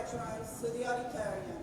patrons to the auditorium.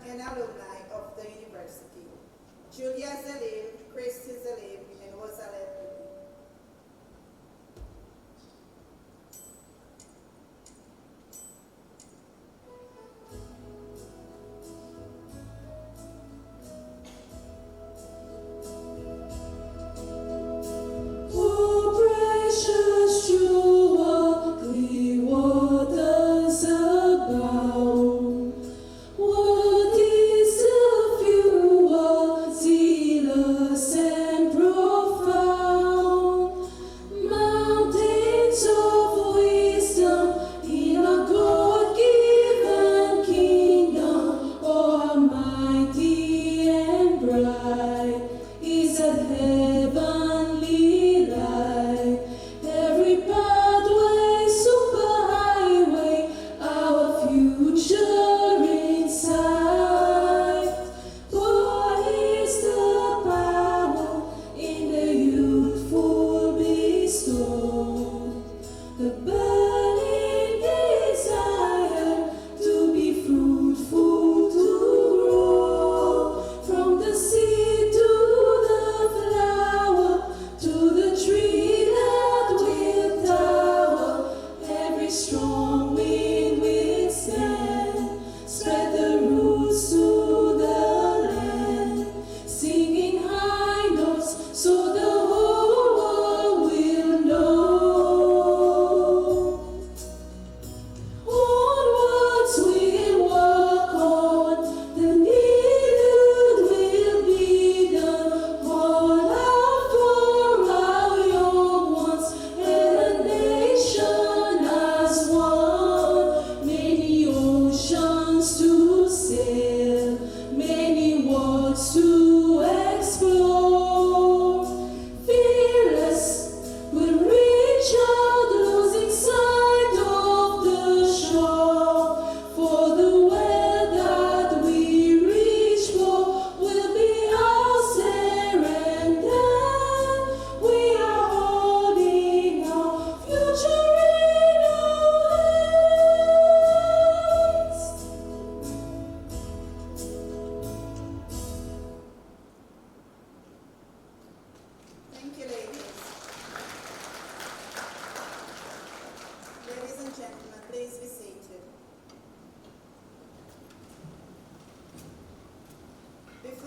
And alumni of the university, Julia Zalib, Christy Zalib, and Rosalie. Zealous and profound.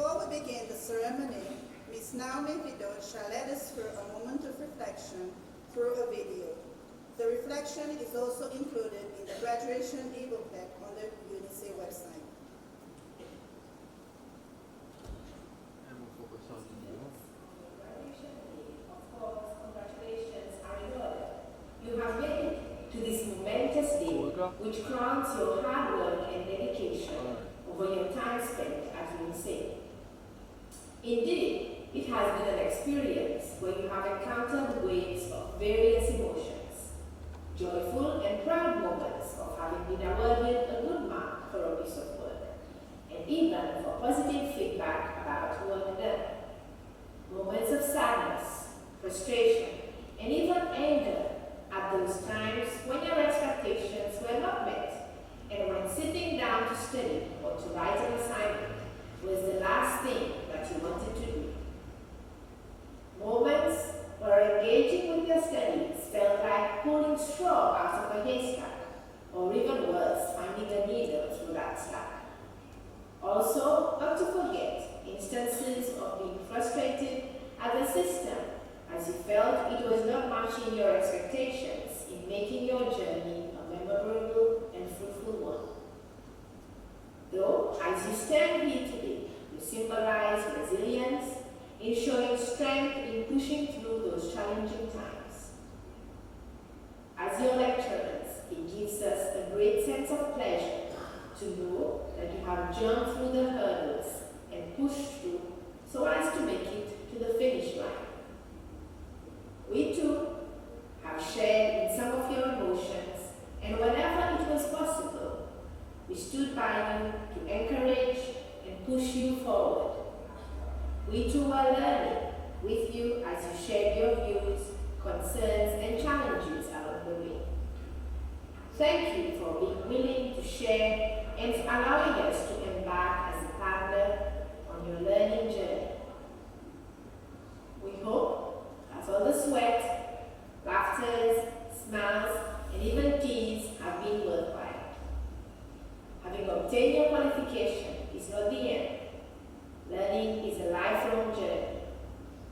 Before we begin the ceremony, Ms. Naomi Vidot shall lead us through a moment of reflection through a video. The reflection is also included in the graduation e-booklet on the UNICE website. You have made it to this momentous day, which crowns your hard work and dedication over your time spent at UNICE. Indeed, it has been an experience where you have encountered waves of various emotions, joyful and proud moments of having been awarded a good mark for a piece of work, and even for positive feedback about work done. Moments of sadness, frustration, and even anger at those times when your expectations were not met, and when sitting down to study or to write an assignment was the last thing that you wanted to do. Moments where engaging with your studies felt like pulling straw out of a haystack, or even worse, finding a needle through that slack. Also, not to forget instances of being frustrated at the system as you felt it was not matching your expectations in making your journey a memorable and fruitful one. Though, as you stand here today, you symbolize resilience in showing strength in pushing through those challenging times. As your lecturers, it gives us a great sense of pleasure to know that you have jumped through the hurdles and pushed through so as to make it to the finish line. We too have shared in some of your emotions, and whenever it was possible, we stood by you to encourage and push you forward. We too were learning with you as you shared your views, concerns, and challenges along the way. Thank you for being willing to share and for allowing us to embark as a partner on your learning journey. We hope that all the sweat, laughter, smiles, and even tears have been worthwhile. Having obtained your qualification is not the end. Learning is a lifelong journey.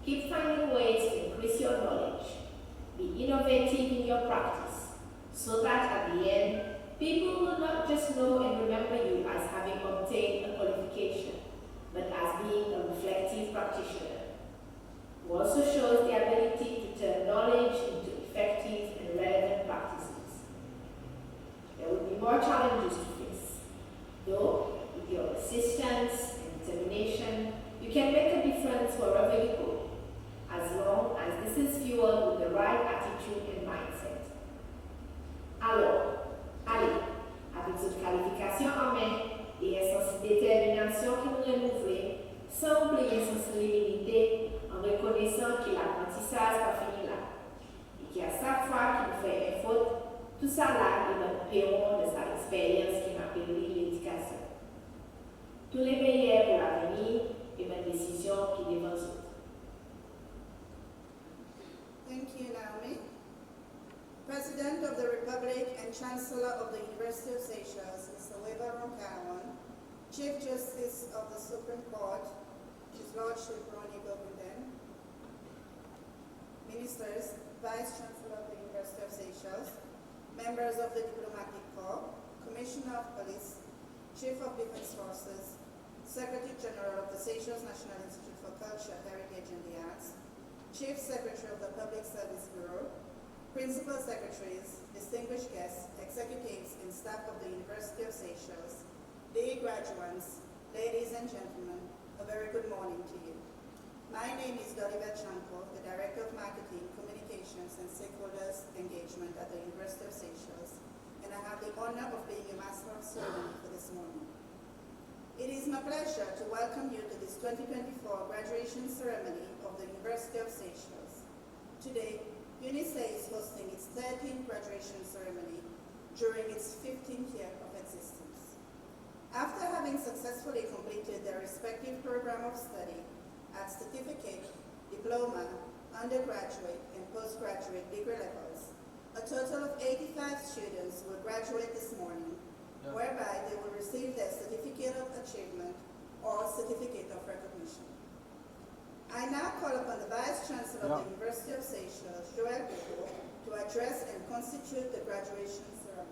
Keep finding ways to increase your knowledge. Be innovative in your practice, so that at the end, people will not just know and remember you as having obtained a qualification, but as being a reflective practitioner who also shows the ability to turn knowledge into effective and relevant practices. There will be more challenges to face, though with your persistence and determination, you can make a difference wherever you go, as long as this is fueled with the right attitude and mindset. Alors, allez, avec cette qualification en main et cette détermination que nous renouvelons, sans oublier sa solidité, en reconnaissant que l'apprentissage n'est pas fini là, et qu'à chaque fois qu'il fait une faute, tout ça là est notre péron de sa expérience qui m'a permis l'éducation. Tous les meilleurs pour l'avenir et ma décision qui devant nous. Thank you, Naomi. President of the Republic and Chancellor of the University of Seychelles, Mr. Weber Roncawan, Chief Justice of the Supreme Court, His Lordship Ronnie Bobuden, Ministers, Vice Chancellor of the University of Seychelles, members of the Diplomatic Corps, Commissioner of Police, Chief of Defense Forces, Secretary General of the Seychelles National Institute for Culture, Heritage and the Arts, Chief Secretary of the Public Service Bureau, Principal Secretaries, distinguished guests, executives, and staff of the University of Seychelles, dear graduates, ladies and gentlemen, a very good morning to you. My name is Dolivet Chanko, the Director of Marketing, Communications, and Stakeholders Engagement at the University of Seychelles, and I have the honor of being your Master of Ceremony for this morning. It is my pleasure to welcome you to this 2024 graduation ceremony of the University of Seychelles. Today, UNICE is hosting its 13th graduation ceremony during its 15th year of existence. After having successfully completed their respective program of study at certificate, diploma, undergraduate, and postgraduate degree levels, a total of 85 students will graduate this morning, whereby they will receive their certificate of achievement or certificate certificate of recognition. I now call upon the Vice Chancellor of the University of Seychelles, Joel Bobo, to address and constitute the graduation ceremony.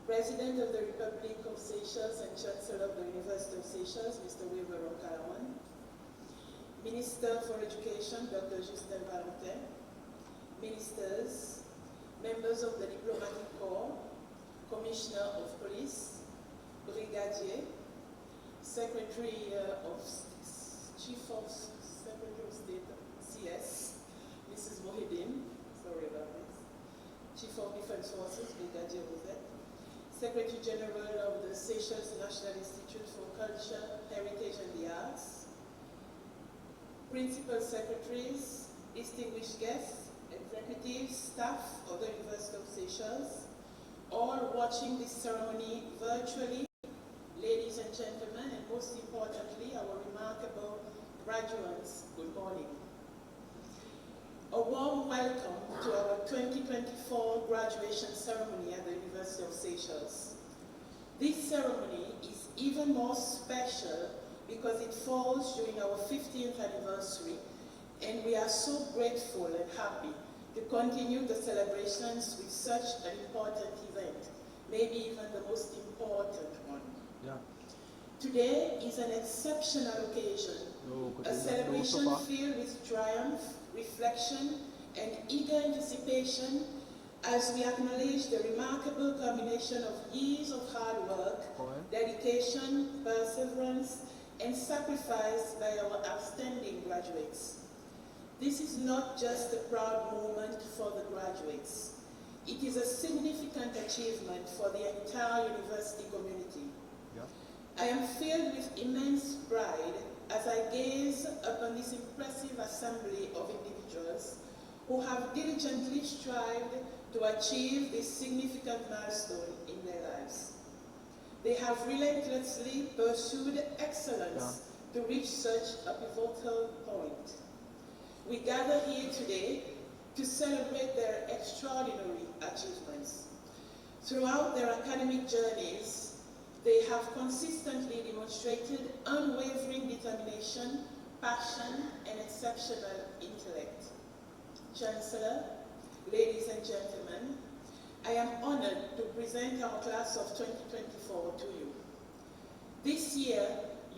President of the Republic of Seychelles and Chancellor of the University of Seychelles, Mr. Weber Okalawan. Minister for Education, Dr. Justin Valentin. Ministers, members of the Diplomatic Corps, Commissioner of Police, Brigadier, Secretary of Chief of Secretary of State, CS, Mrs. Mohidin, sorry about this, Chief of Defense Forces, Brigadier Rosette, Secretary General of the Seychelles National Institute for Culture, Heritage and the Arts, Principal Secretaries, distinguished guests, executives, staff of the University of Seychelles, all watching this ceremony virtually, ladies and gentlemen, and most importantly, our remarkable graduates, good morning. A warm welcome to our 2024 graduation ceremony at the University of Seychelles. This ceremony is even more special because it falls during our 50th anniversary, and we are so grateful and happy to continue the celebrations with such an important event, maybe even the most important one. Yeah. Today is an exceptional occasion, a celebration filled with triumph, reflection, and eager anticipation as we acknowledge the remarkable combination of years of hard work, dedication, perseverance, and sacrifice by our outstanding graduates. This is not just a proud moment for the graduates. It is a significant achievement for the entire university community. Yeah. I am filled with immense pride as I gaze upon this impressive assembly of individuals who have diligently strived to achieve this significant milestone in their lives. They have relentlessly pursued excellence to reach such a pivotal point. We gather here today to celebrate their extraordinary achievements. Throughout their academic journeys, they have consistently demonstrated unwavering determination, passion, and exceptional intellect. Chancellor, ladies and gentlemen, I am honored to present our class of 2024 to you. This year,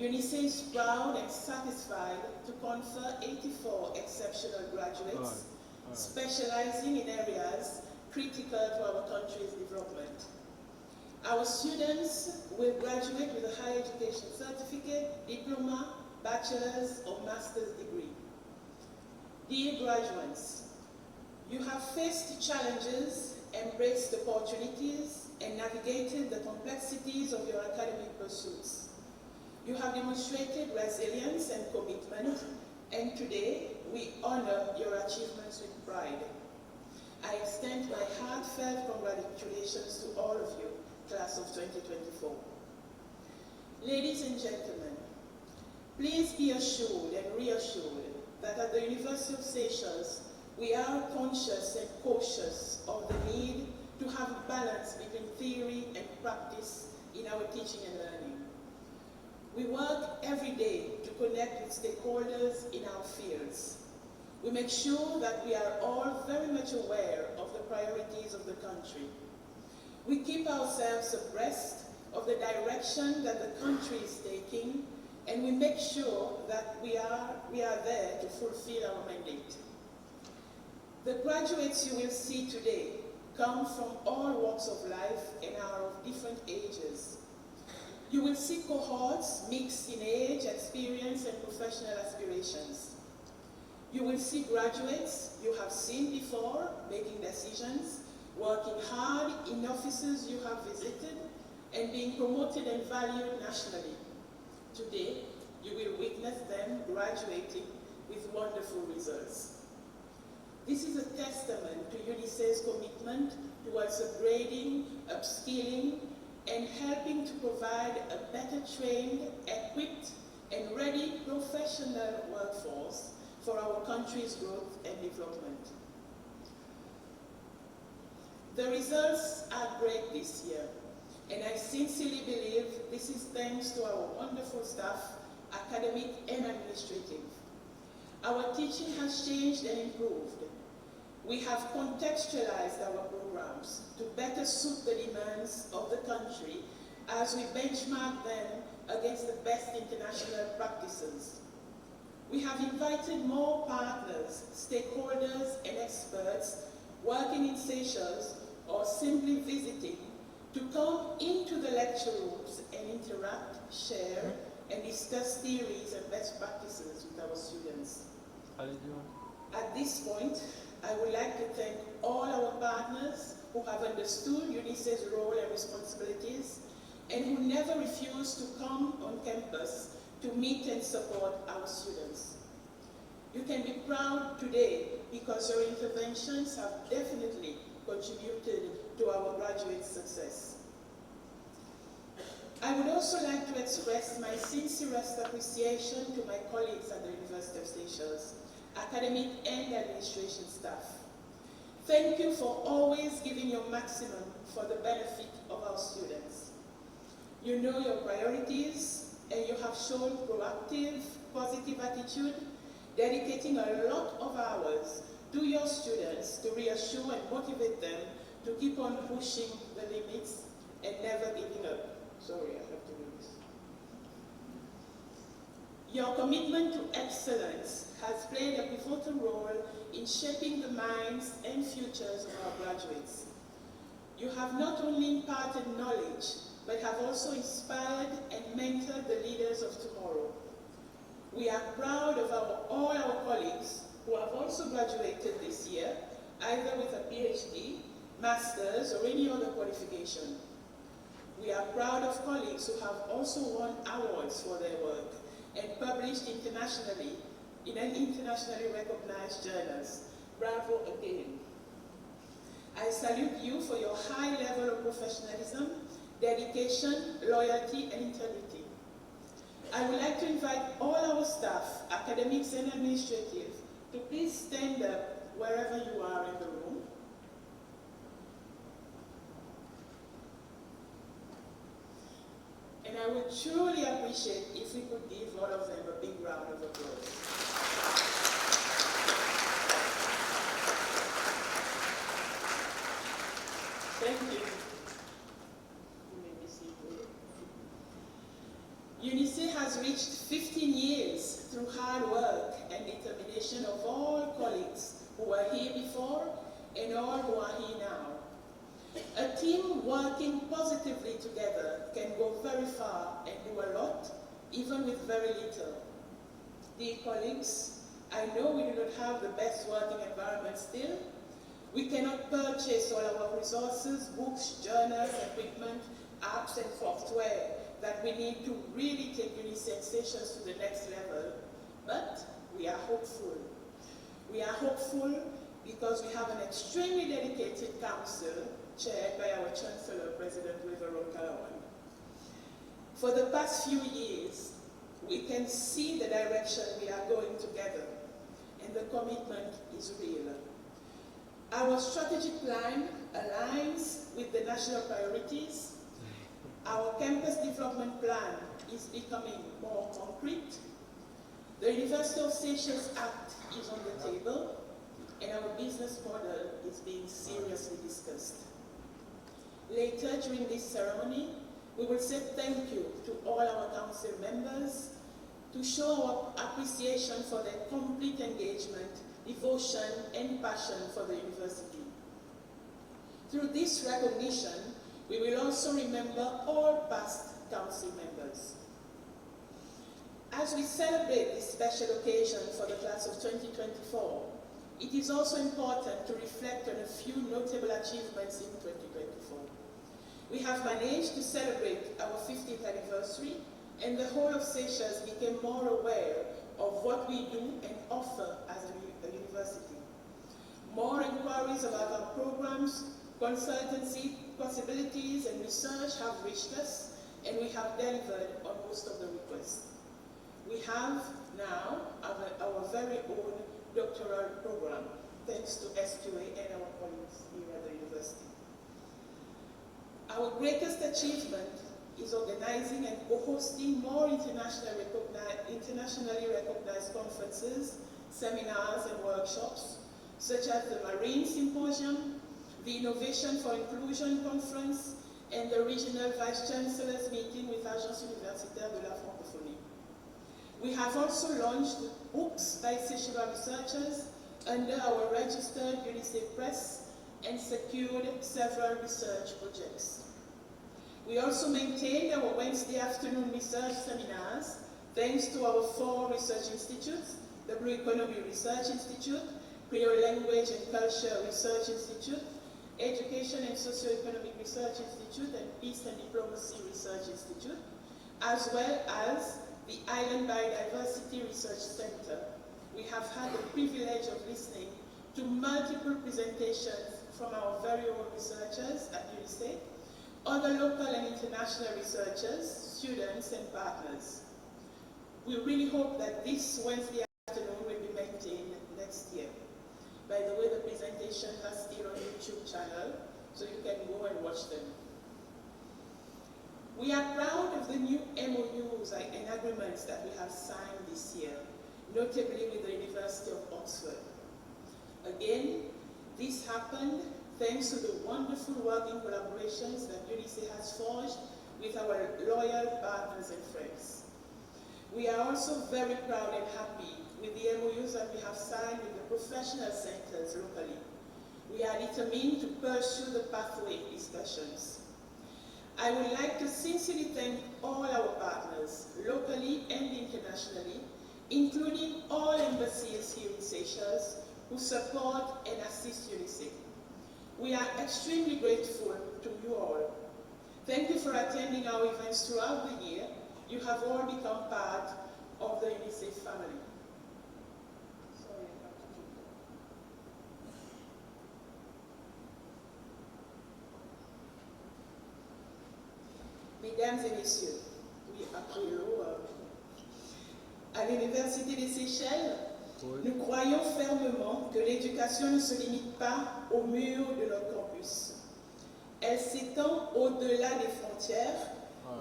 UNICEF is proud and satisfied to confer 84 exceptional graduates, specializing in areas critical to our country's development. Our students will graduate with a higher education certificate, diploma, bachelor's, or master's degree. Dear graduates, you have faced challenges, embraced opportunities, and navigated the complexities of your academic pursuits. You have demonstrated resilience and commitment, and today we honor your achievements with pride. I extend my heartfelt congratulations to all of you, class of 2024. Ladies and gentlemen, please be assured and reassured that at the University of Seychelles, we are conscious and cautious of the need to have a balance between theory and practice in our teaching and learning. We work every day to connect with stakeholders in our fields. We make sure that we are all very much aware of the priorities of the country. We keep ourselves abreast of the direction that the country is taking, and we make sure that we are there to fulfill our mandate. The graduates you will see today come from all walks of life and are of different ages. You will see cohorts mixed in age, experience, and professional aspirations. You will see graduates you have seen before making decisions, working hard in offices you have visited, and being promoted and valued nationally. Today, you will witness them graduating with wonderful results. This is a testament to UNICEF's commitment towards upgrading a upskilling, and helping to provide a better trained, equipped, and ready professional workforce for our country's growth and development. The results are great this year, and I sincerely believe this is thanks to our wonderful staff, academic and administrative. Our teaching has changed and improved. We have contextualized our programs to better suit the demands of the country as we benchmark them against the best international practices. We have invited more partners, stakeholders, and experts working in Seychelles or simply visiting to come into the lecture rooms and interact, share, and discuss theories and best practices with our students. At this point, I would like to thank all our partners who have understood UNICEF's role and responsibilities and who never refuse to come on campus to meet and support our students. You can be proud today because your interventions have definitely contributed to our graduates' success. I would also like to express my sincerest appreciation to my colleagues at the University of Seychelles, academic and administration staff. Thank you for always giving your maximum for the benefit of our students. You know your priorities and you have shown proactive, positive attitude, dedicating a lot of hours to your students to reassure and motivate them to keep on pushing the limits and never giving up. Sorry, I have to do this. Your commitment to excellence has played a pivotal role in shaping the minds and futures of our graduates. You have not only imparted knowledge, but have also inspired and mentored the leaders of tomorrow. We are proud of all our colleagues who have also graduated this year, either with a PhD, master's, or any other qualification. We are proud of colleagues who have also won awards for their work and published internationally in an internationally recognized journals. Bravo again. I salute you for your high level of professionalism, dedication, loyalty, and integrity. I would like to invite all our staff, academics and administrative, to please stand up wherever you are in the room. And I would truly appreciate if we could give all of them a big round of applause. Thank you. You may be seated. UNICEF has reached 15 years through hard work and determination of all colleagues who were here before and all who are here now. A team working positively together can go very far and do a lot, even with very little. Dear colleagues, I know we do not have the best working environment still. We cannot purchase all our resources, books, journals, equipment, apps, and software that we need to really take UNICEF Seychelles to the next level, but we are hopeful. We are hopeful because we have an extremely dedicated council chaired by our Chancellor, President Wiveron Kalawan. For the past few years, we can see the direction we are going together, and the commitment is real. Our strategic plan aligns with the national priorities. Our campus development plan is becoming more concrete. The University of Seychelles Act is on the table, and our business model is being seriously discussed. Later during this ceremony, we will say thank you to all our council members to show our appreciation for their complete engagement, devotion, and passion for the university. Through this recognition, we will also remember all past council members. As we celebrate this special occasion for the class of 2024, it is also important to reflect on a few notable achievements in 2024. We have managed to celebrate our 50th anniversary, and the whole of Seychelles became more aware of what we do and offer as a university. More inquiries about our programs, consultancy, possibilities and research have reached us, and we have delivered on most of the requests. We have now our very own doctoral program, thanks to SQA and our colleagues here at the university. Our greatest achievement is organizing and co-hosting more internationally recognized conferences, seminars, and workshops, such as the Marine Symposium, the Innovation for Inclusion Conference, and the Regional Vice Chancellor's meeting with Agence Universitaire de la Francophonie. We have also launched books by Seychellois researchers under our registered UNICEF Press and secured several research projects. We also maintained our Wednesday afternoon research seminars thanks to our 4 research institutes, the Blue Economy Research Institute, Creole Language and Culture Research Institute, Education and Socioeconomic Research Institute, and Peace and Diplomacy Research Institute, as well as the Island Biodiversity Research Center. We have had the privilege of listening to multiple presentations from our very own researchers at UNICEF, other local and international researchers, students, and partners. We really hope that this Wednesday afternoon will be maintained next year. By the way, the presentations are still on YouTube channel, so you can go and watch them. We are proud of the new MOUs and agreements that we have signed this year, notably with the University of Oxford. Again, this happened thanks to the wonderful working collaborations that UNICEF has forged with our loyal partners and friends. We are also very proud and happy with the MOUs that we have signed with the professional centers locally. We are determined to pursue the pathway discussions. I would like to sincerely thank all our partners, locally and internationally, including all embassies here in Seychelles, who support and assist UNICEF. We are extremely grateful to you all. Thank you for attending our events throughout the year. You have all become part of the UNICEF family. Sorry, I have to keep that. Mesdames et messieurs, oui, après l'eau, à l'Université des Seychelles, nous croyons fermement que l'éducation ne se limite pas aux murs de notre campus. Elle s'étend au-delà des frontières,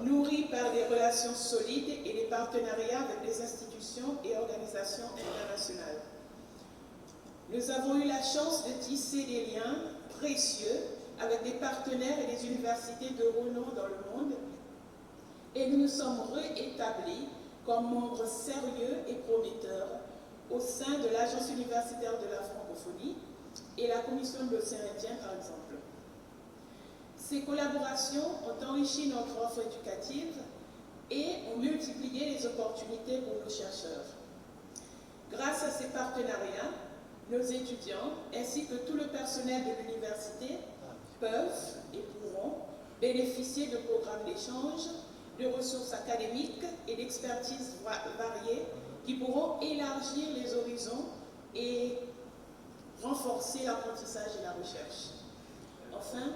nourrie par des relations solides et des partenariats avec des institutions et organisations internationales. Nous avons eu la chance de tisser des liens précieux avec des partenaires et des universités de renom dans le monde, et nous nous sommes réétablis comme membres sérieux et prometteurs au sein de l'Agence universitaire de la francophonie et la Commission de l'océan Indien, par exemple. Ces collaborations ont enrichi notre offre éducative et ont multiplié les opportunités pour nos chercheurs. Grâce à ces partenariats, nos étudiants ainsi que tout le personnel de l'université peuvent et pourront bénéficier de programmes d'échange, de ressources académiques et d'expertises variées qui pourront élargir les horizons et renforcer l'apprentissage et la recherche. Enfin,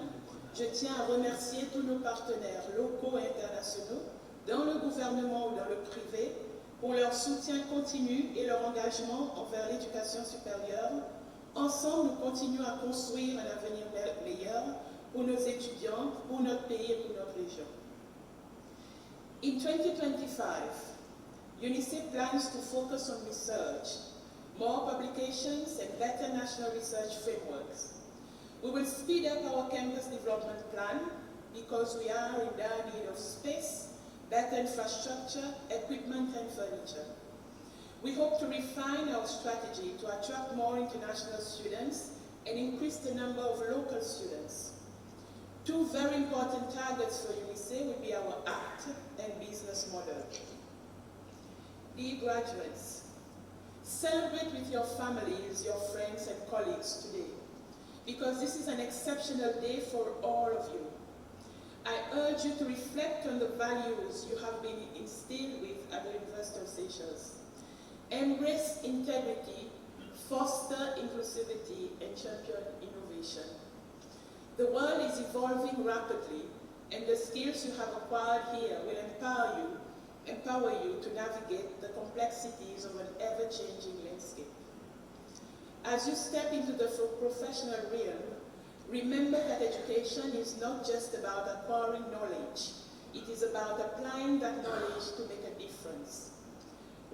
je tiens à remercier tous nos partenaires locaux et internationaux, dans le gouvernement ou dans le privé, pour leur soutien continu et leur engagement envers l'éducation supérieure. Ensemble, nous continuons à construire un avenir meilleur pour nos étudiants, pour notre pays et pour notre région. In 2025, UNICEF plans to focus on research, more publications, and better national research frameworks. We will speed up our campus development plan because we are in dire need of space, better infrastructure, equipment, and furniture. We hope to refine our strategy to attract more international students and increase the number of local students. Two very important targets for UNICEF will be our ACT and business model. Dear graduates, celebrate with your families, your friends, and colleagues today, because this is an exceptional day for all of you. I urge you to reflect on the values you have been instilled with at the University of Seychelles. Embrace integrity, foster inclusivity, and champion innovation. The world is evolving rapidly, and the skills you have acquired here will empower you to navigate the complexities of an ever-changing landscape. As you step into the professional realm, remember that education is not just about acquiring knowledge. It is about applying that knowledge to make a difference.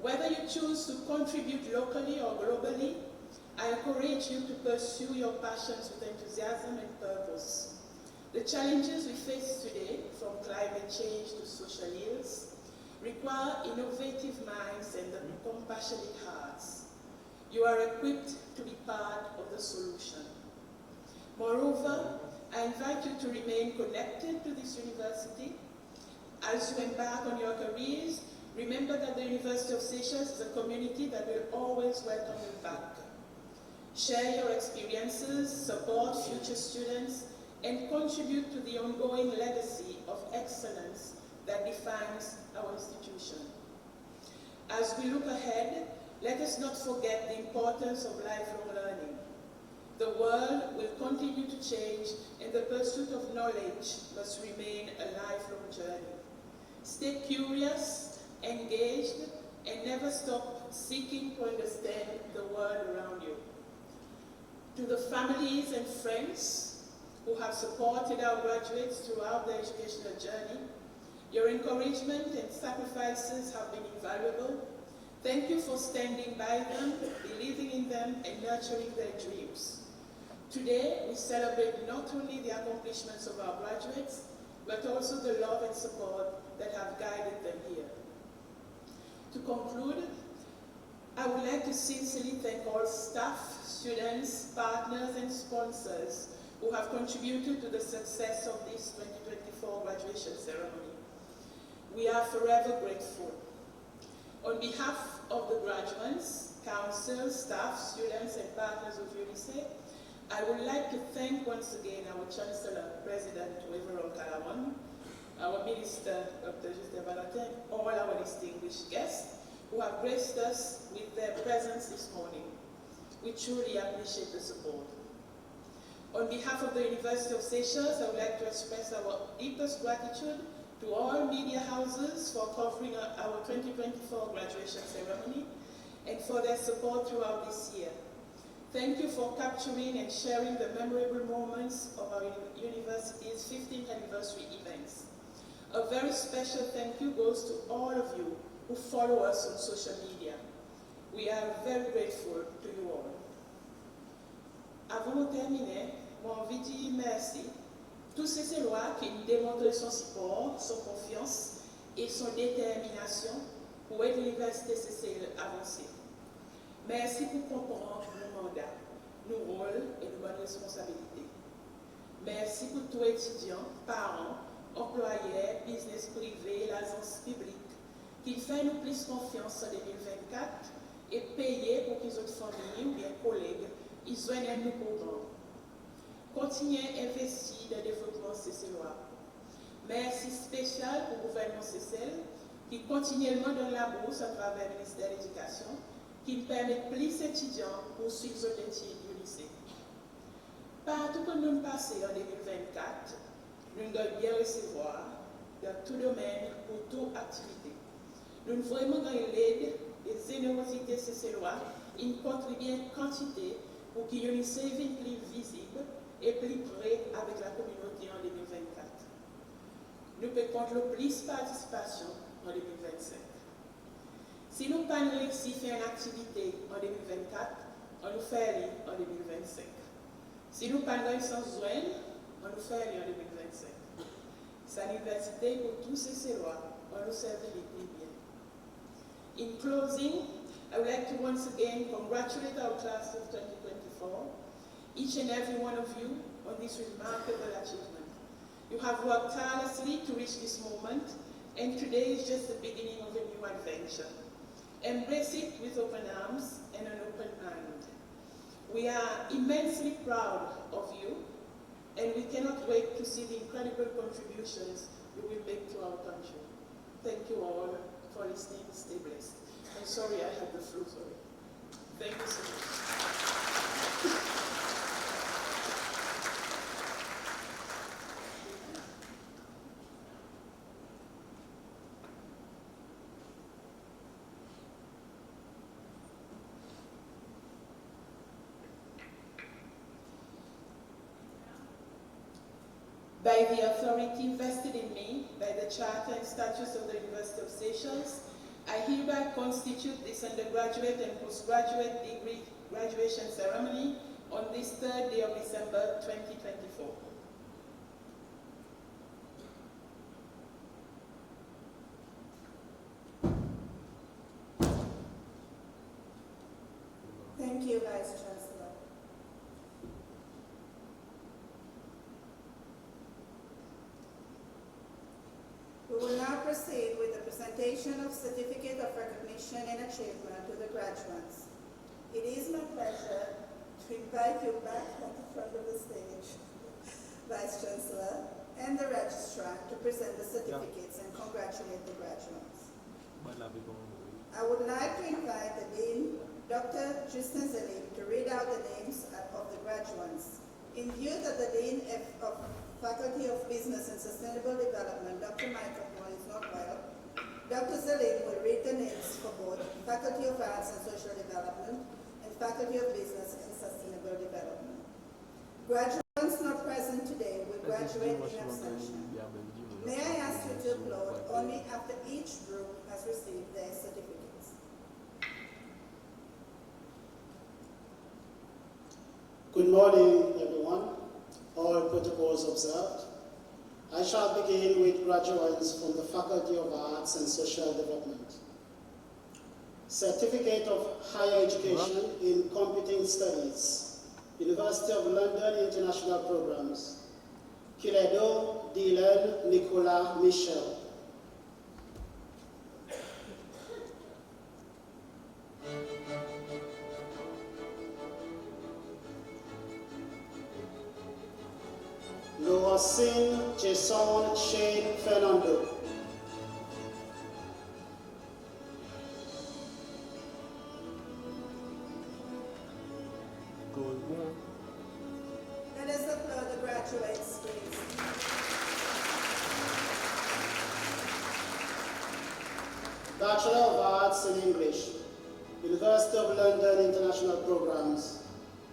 Whether you choose to contribute locally or globally, I encourage you to pursue your passions with enthusiasm and purpose. The challenges we face today, from climate change to social ills, require innovative minds and compassionate hearts. You are equipped to be part of the solution. Moreover, I invite you to remain connected to this university. As you embark on your careers, remember that the University of Seychelles is a community that will always welcome you back. Share your experiences, support future students, and contribute to the ongoing legacy of excellence that defines our institution. As we look ahead, let us not forget the importance of lifelong learning. The world will continue to change, and the pursuit of knowledge must remain a lifelong journey. Stay curious, engaged, and never stop seeking to understand the world around you. To the families and friends who have supported our graduates throughout their educational journey, your encouragement and sacrifices have been invaluable. Thank you for standing by them, believing in them, and nurturing their dreams. Today, we celebrate not only the accomplishments of our graduates, but also the love and support that have guided them here. To conclude, I would like to sincerely thank all staff, students, partners, and sponsors who have contributed to the success of this 2024 graduation ceremony. We are forever grateful. On behalf of the graduates, council, staff, students, and partners of UNICEF, I would like to thank once again our Chancellor, President Weveron Kalamon, our Minister, Dr. Justin Valentin, all our distinguished guests who have graced us with their presence this morning. We truly appreciate the support. On behalf of the University of Seychelles, I would like to express our deepest gratitude to all media houses for covering our 2024 graduation ceremony and for their support throughout this year. Thank you for capturing and sharing the memorable moments of our university's 15th anniversary events. A very special thank you goes to all of you who follow us on social media. We are very grateful to you all. Avant de terminer, j'ai envie de dire merci tous ces Seychellois qui nous démontrent son support, son confiance et son détermination pour aider l'Université Seychelles avancer. Merci pour comprendre nos mandats, nos rôles et nos bonnes responsabilités. Merci pour tous les étudiants, parents, employeurs, business privés, l'agence publique qui fait nous plus confiance en 2024 et payer pour qu'ils aient famille ou bien collègues, ils joignent nos programmes. Continuez à investir dans le développement Seychellois. Merci spécial pour le gouvernement Seychelles qui continuellement donne la bourse à travers le ministère de l'Éducation qui permet plus d'étudiants pour suivre leurs études au lycée. Partout que nous passons en 2024, nous devons bien recevoir dans tout domaine pour toute activité. Nous devons vraiment gagner l'aide et générosité Seychellois, une contribution en quantité pour qu'il y ait une service plus visible et plus près avec la communauté en 2024. Nous pouvons compter le plus de participation en 2025. Si nous n'avons pas réussi à faire une activité en 2024, on nous fait en 2025. Si nous n'avons pas réussi à nous joindre, on nous fait en 2025. C'est l'université pour tous ces Seychellois, on nous serve les plus bien. In closing, I would like to once again congratulate our class of 2024, each and every one of you, on this remarkable achievement. You have worked tirelessly to reach this moment, and today is just the beginning of a new adventure. Embrace it with open arms and an open mind. We are immensely proud of you, and we cannot wait to see the incredible contributions you will make to our country. Thank you all for listening. Stay blessed. I'm sorry I had the flu, sorry. Thank you so much. by the authority vested in me by the Charter and Statutes of the University of Seychelles, I hereby constitute this undergraduate and postgraduate degree graduation ceremony on this 3rd day of December 2024. Thank you, Vice Chancellor. We will now proceed with the presentation of Certificate of Recognition and Achievement to the graduates. It is my pleasure to invite you back at the front of the stage, Vice Chancellor and the Registrar, to present the certificates and congratulate the graduates. I would like to invite the Dean, Dr. Tristan Zelim, to read out the names of the graduates. In view that the Dean of Faculty of Business and Sustainable Development, Dr. Michael Moore, is not well, Dr. Zelim will read the names for both Faculty of Arts and Social Development and Faculty of Business and Sustainable Development. Graduates not present today will graduate in abstention. May I ask you to applaud only after each group has received their certificates. Good morning, everyone. All protocols observed. I shall begin with graduates from the Faculty of Arts and Social Development. Certificate of Higher Education in Computing Studies, University of London International Programs, Kiledo Dylan Nicolas Michel. Noasin Jason Shane Fernando. Let us applaud the graduates, please. Bachelor of Arts in English, University of London International Programs,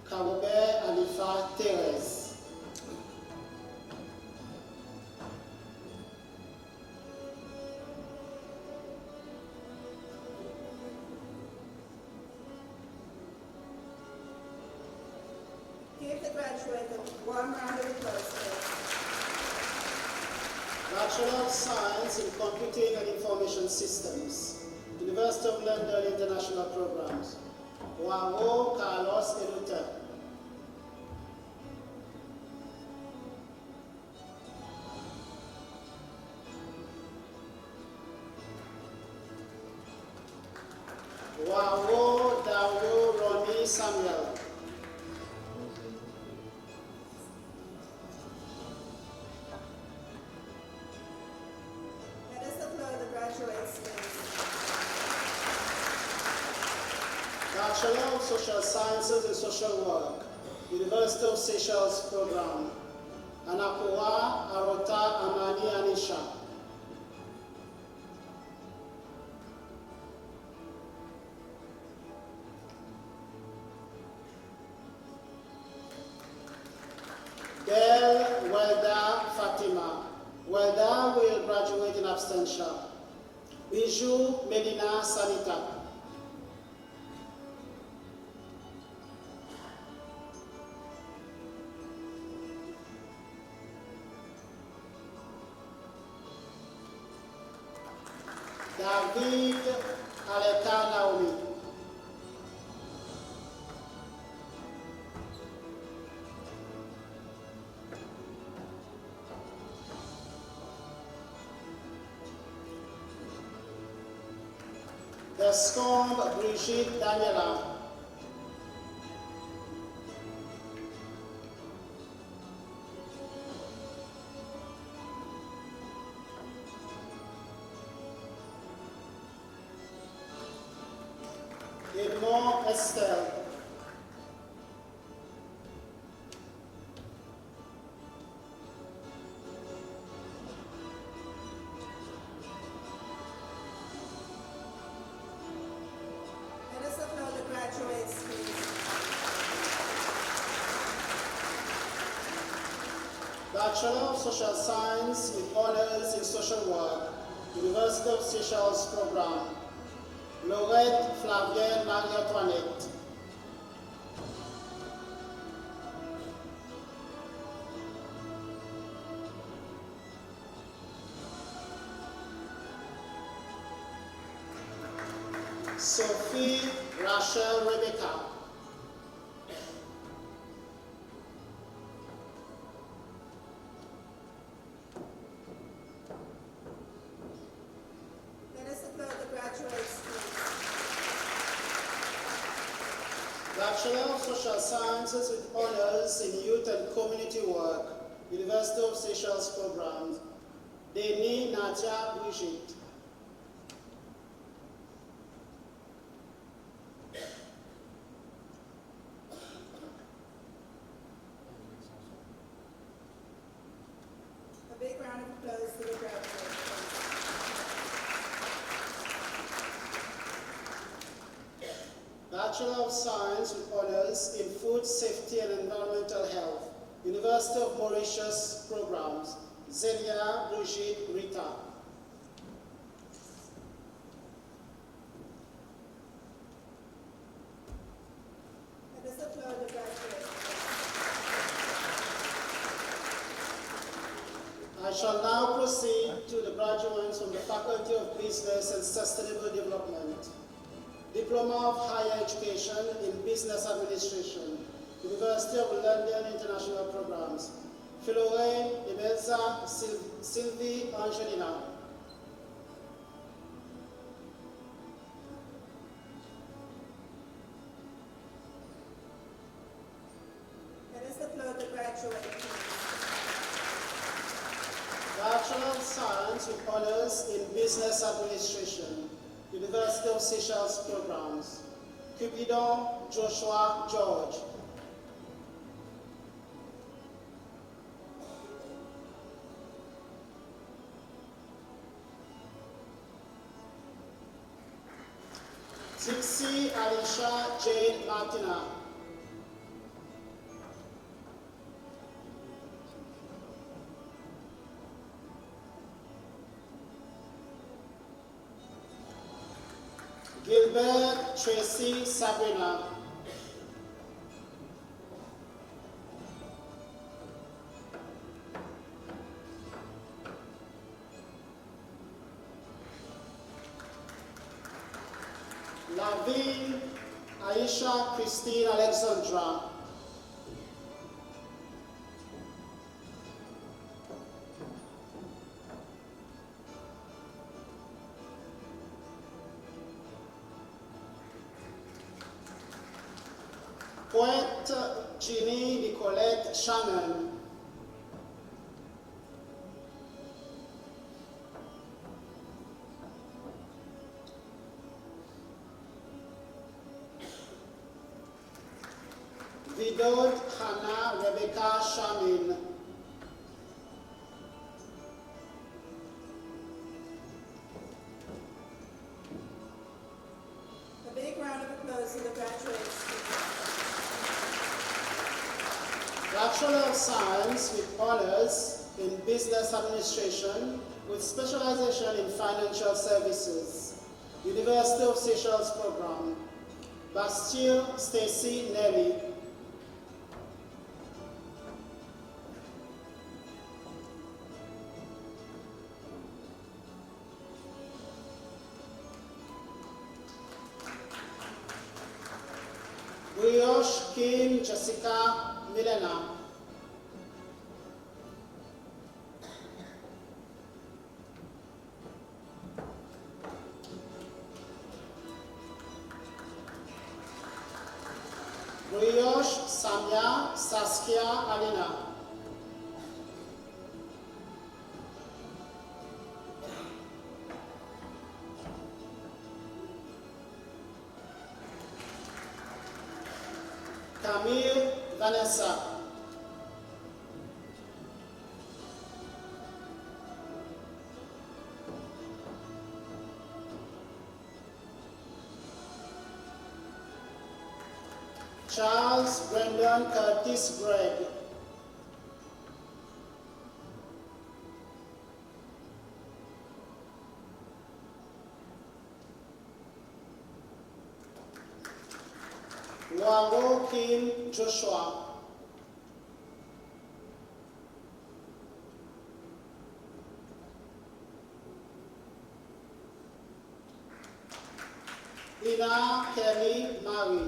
Kabobert Alifa Therese. Give the graduate a warm round of applause, please. Bachelor of Science in Computing and Information Systems, University of London International Programs, Joao Carlos Eluta. Joao Dario Ronnie Samuel. Let us applaud the graduates, please. Bachelor of Social Sciences and Social Work, University of Seychelles Program, Anakoa Arota Amani Anisha. Belle Welda Fatima. Welda will graduate in absentia. Bijou Medina Sanita. David Aleka Naomi. Descombe Brigitte Daniela. Edmond Estelle. Let us applaud the graduates, please. Bachelor of Social Science with Honors in Social Work, University of Seychelles Program, Laurette Flavienne Marie-Antoinette. Sophie Rachel Rebecca. Let us declare the graduates, please. Bachelor of Social Sciences with Honors in Youth and Community Work, University of Seychelles Programs, Denis Nadia Brigitte. A big round of applause to the graduates, please. Bachelor of Science with Honors in Food Safety and Environmental Health, University of Mauritius Programs, Zelia Brigitte Rita. Let us applaud the graduates, please. I shall now proceed to the graduates from the Faculty of Business and Sustainable Development. Diploma of Higher Education in Business Administration, University of London International Programs, Philore Ebeza Sylvie Angelina. Let us applaud the graduates, please. Bachelor of Science with Honors in Business Administration, University of Seychelles Programs, Cupidon Joshua George. Tixi Alicia Jane Martina. Gilbert Tracy Sabrina. Lavine Aisha Christine Alexandra. Pointe Ginny Nicolette Shannon. Vidot Hannah Rebecca Shamin. A big round of applause to the graduates, please. Bachelor of Science with Honors in Business Administration with specialization in Financial Services, University of Seychelles Program, Bastille Stacy Nelly. Brioche Kim Jessica Milena. Brioche Samia Saskia Alina. Camille Vanessa. Charles Brendan Curtis Gregg. Noaro Kim Joshua. Ina Kelly Mary.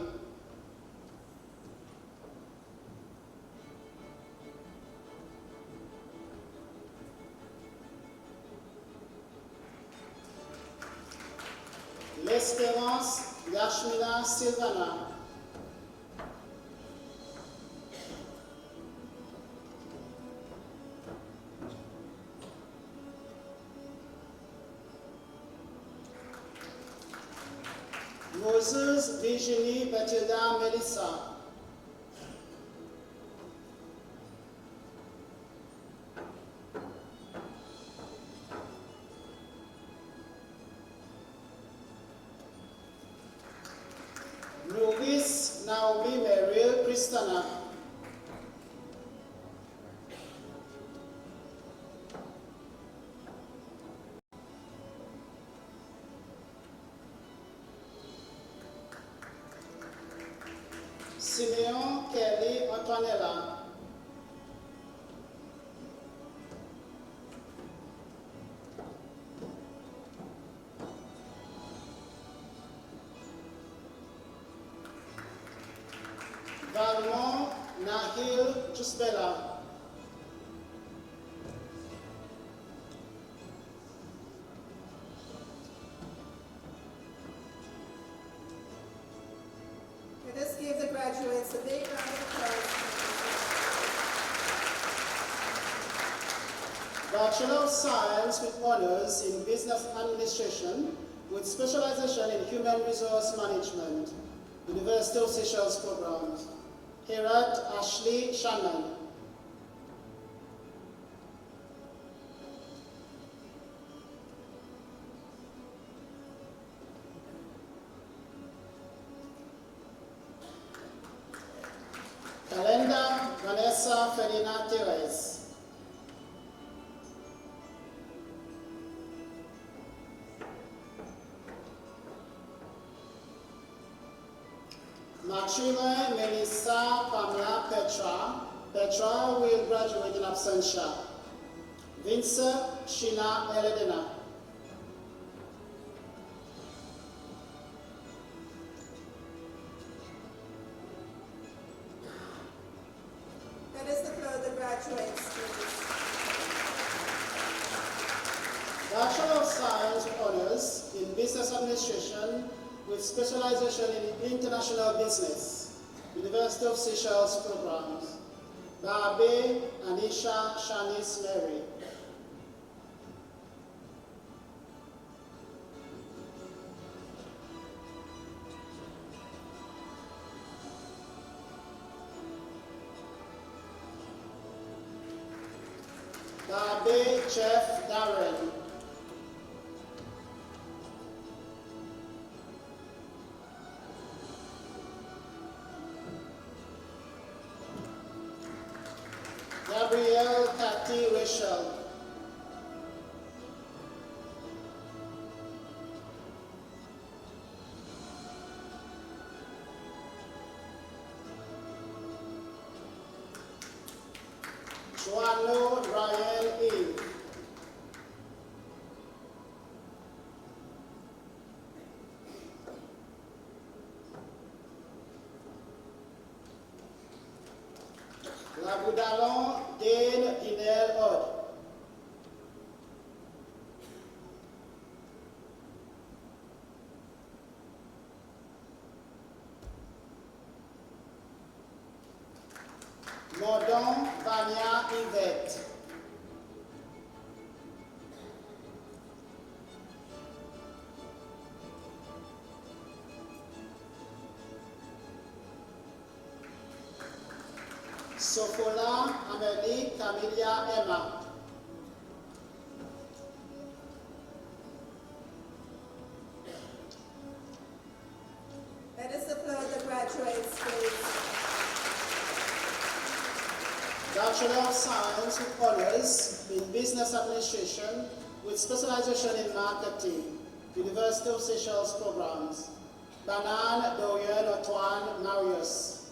L'Espérance Yashmina Silvana. Moses Virginie Matilda Melissa. Luis Naomi Merrill Christina. Simeon Kelly Antonella. Valmont Nahil Jusbella. Let us give the graduates a big round of applause. Bachelor of Science with honors in Business Administration with specialization in Human Resource Management, University of Seychelles programs. Herat Ashley Shannon. Calenda Vanessa Ferina Therese. Machima Melissa Pamela Petra. Petra will graduate in absentia. Vincent Shina Eledena. Let us applaud the graduates, please. Bachelor of Science with honors in Business Administration with specialization in International Business, University of Seychelles programs. Barbe Anisha Shanice Mary. Barbe Jeff Darren. Gabrielle Cathy Rachel. Joanno Ryan Eve. Laboudalon Dane Inel Odd. Mordon Vania Yvette. Sofola Amelie Camilla Emma. Let us applaud the graduates, please. Bachelor of Science with honors in Business Administration with specialization in Marketing, University of Seychelles programs. Banan Dorian Otwan Marius.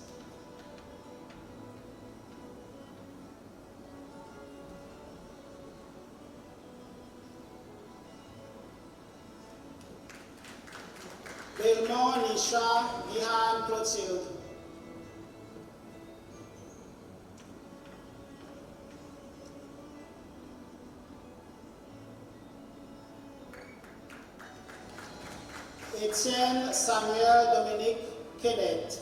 Belmont Nisha Gihan Clotilde. Etienne Samuel Dominique Kenneth.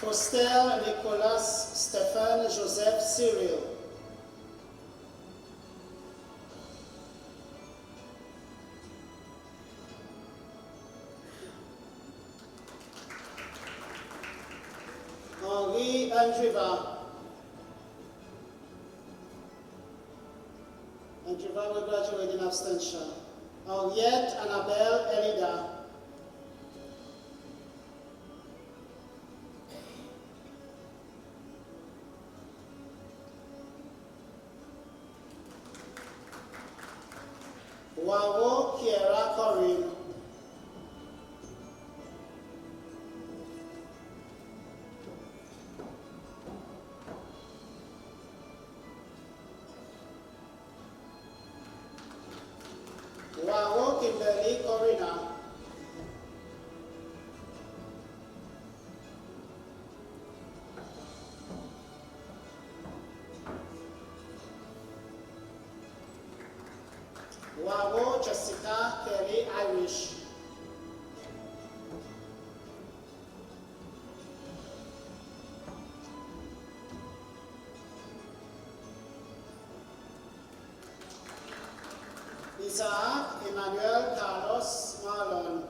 Foster Nicolas Stephen Joseph Cyril. Henri Andriva. Andriva will graduate in abstention. Henriette Annabelle Elida. Waro Kiera Corinne. Waro Kimberly Corina. Waro Jessica Kelly Irish. Isaac Emmanuel Carlos Marlon.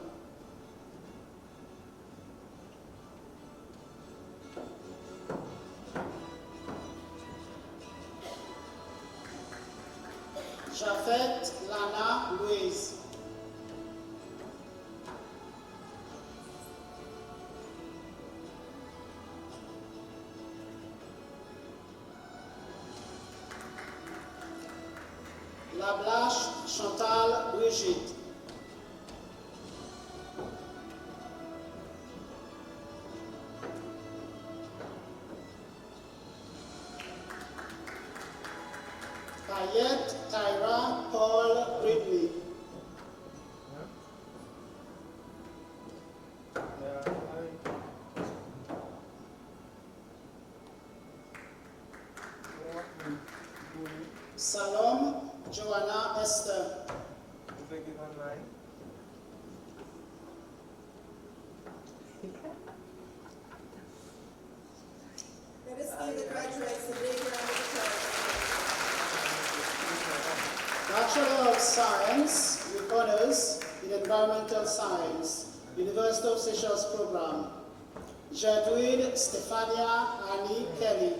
Jafet Lana Louise. Lablache Chantal Brigitte. Payette Tyra Paul Ridley. Salom Joanna Esther. Let us give the graduates a big round of applause. Bachelor of Science with honors in Environmental Science, University of Seychelles Program. Jadwin Stefania Annie Kelly.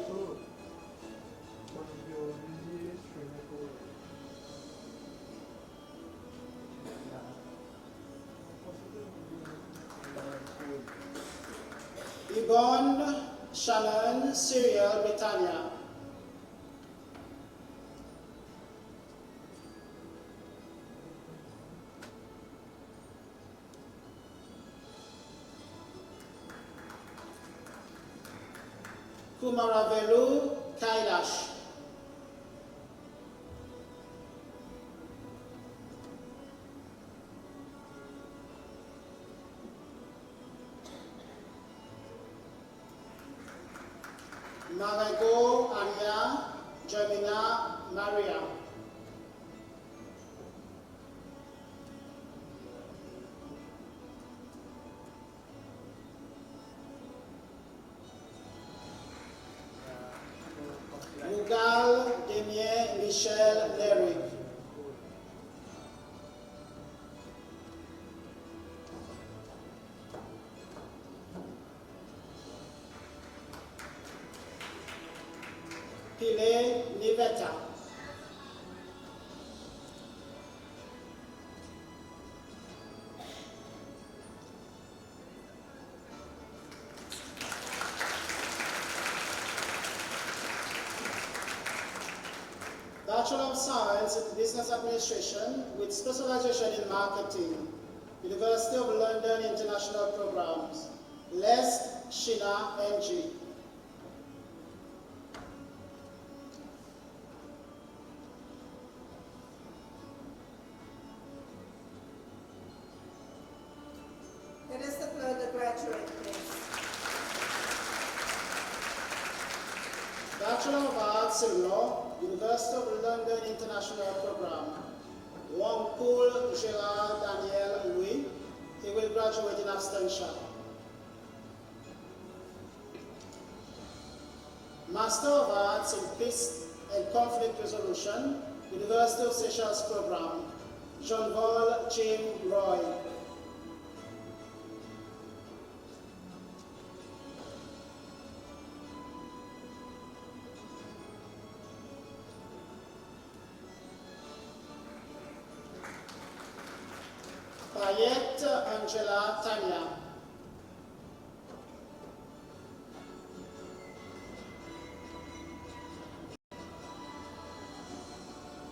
Yvonne Shannon Cyril Britannia. Kumaravelu Kailash. Marego Anya Gemina Maria. Mugal Damien Michel Lerick. Pile Niveta. Bachelor of Science in Business Administration with specialization in marketing, University of London International Programs, Les Shina NG. Let us applaud the graduate, please. Bachelor of Arts in Law, University of London International Program, Wongpool Gerard Daniel Louis. He will graduate in abstention. Master of Arts in Peace and Conflict Resolution, University of Seychelles Program, Jean-Paul Jim Roy. Payette Angela Tanya.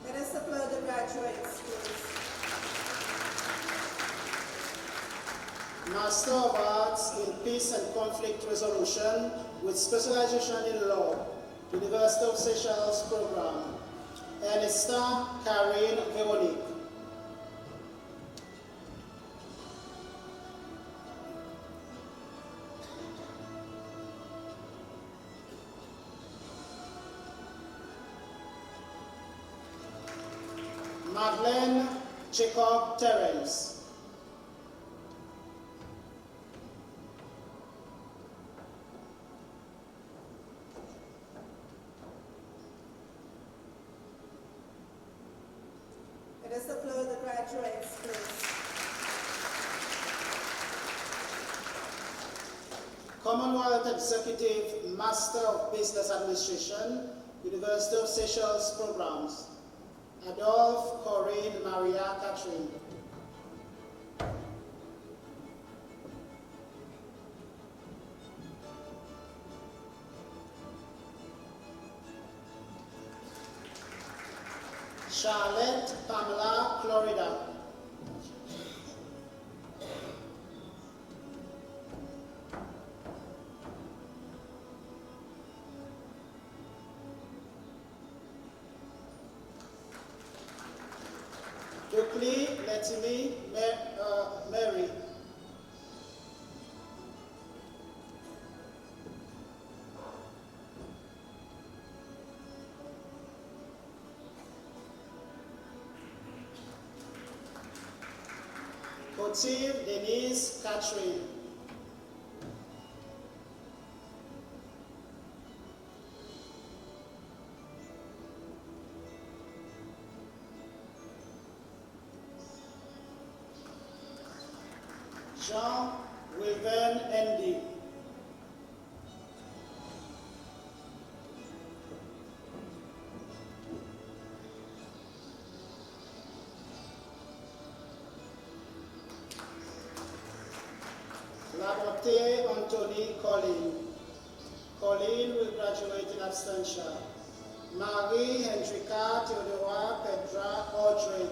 Let us applaud the graduates, please. Master of Arts in Peace and Conflict Resolution with specialization in law, University of Seychelles Program, Ernesta Karine Veronique. Madeleine Jacob Terence. Let us applaud the graduates, please. Commonwealth Executive Master of Business Administration, University of Seychelles Programs, Adolphe Corinne Maria Catherine. Charlotte Pamela Florida. Ducley Letimi Mary. Cotive Denise Catherine. Jean Wilven Andy. Labote Anthony Colleen. Colleen will graduate in abstention. Marie Hendrika Theodora Petra Audrey.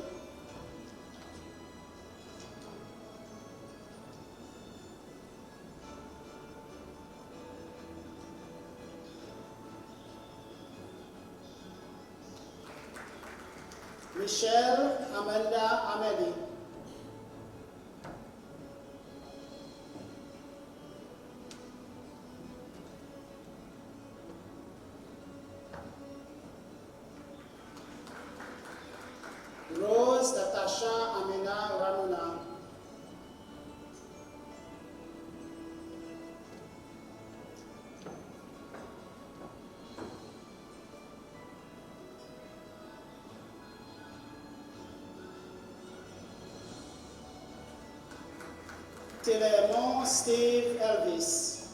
Michelle Amanda Amelie. Rose Natasha Amina Ramona. Télémon Steve Elvis.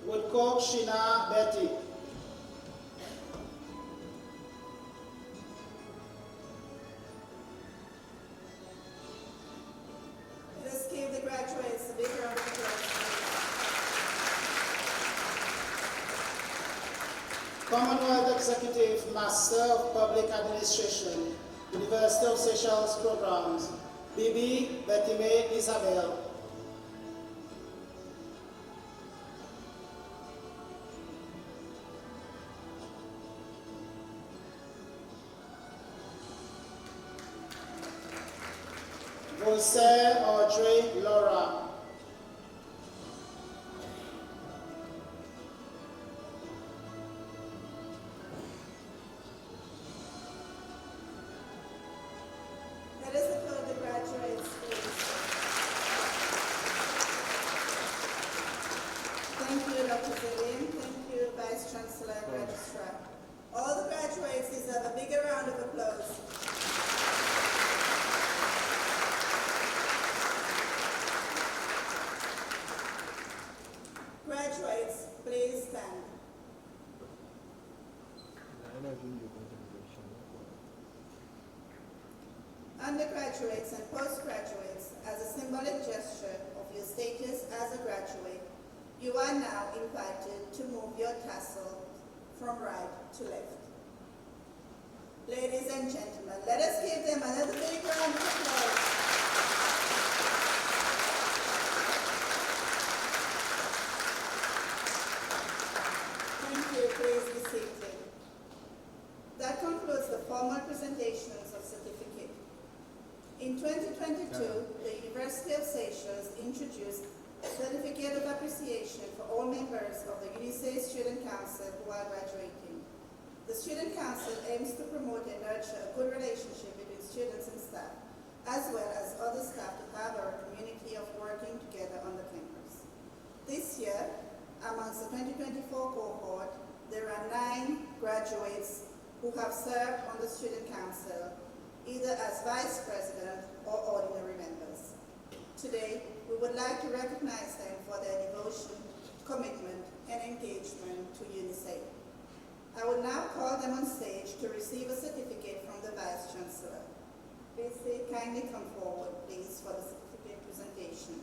Woodcock Shina Betty. Commonwealth Executive Master of Public Administration, University of Seychelles Programs, Bibi Betime Isabel. Voltaire Audrey Laura. Let us applaud the graduates, please. Thank you, Dr. Zillian. Thank you, Vice Chancellor and Registrar. All the graduates deserve a bigger round of applause. Graduates, please stand. Undergraduates and postgraduates, as a symbolic gesture of your status as a graduate, you are now invited to move your tassel from right to left. Ladies and gentlemen, let us give them another big round of applause. Thank you. Please be seated. That concludes the formal presentations of certificate. In 2022, the University of Seychelles introduced a certificate of appreciation for all members of the UNICEF Student Council who are graduating. The Student Council aims to promote and nurture a good relationship between students and staff, as well as other staff to have a community of working together on the campus. This year, amongst the 2024 cohort, there are 9 graduates who have served on the Student Council, either as Vice President or ordinary members. Today, we would like to recognize them for their devotion, commitment, and engagement to UNICEF. I will now call them on stage to receive a certificate from the Vice Chancellor. Please kindly come forward, please, for the certificate presentation.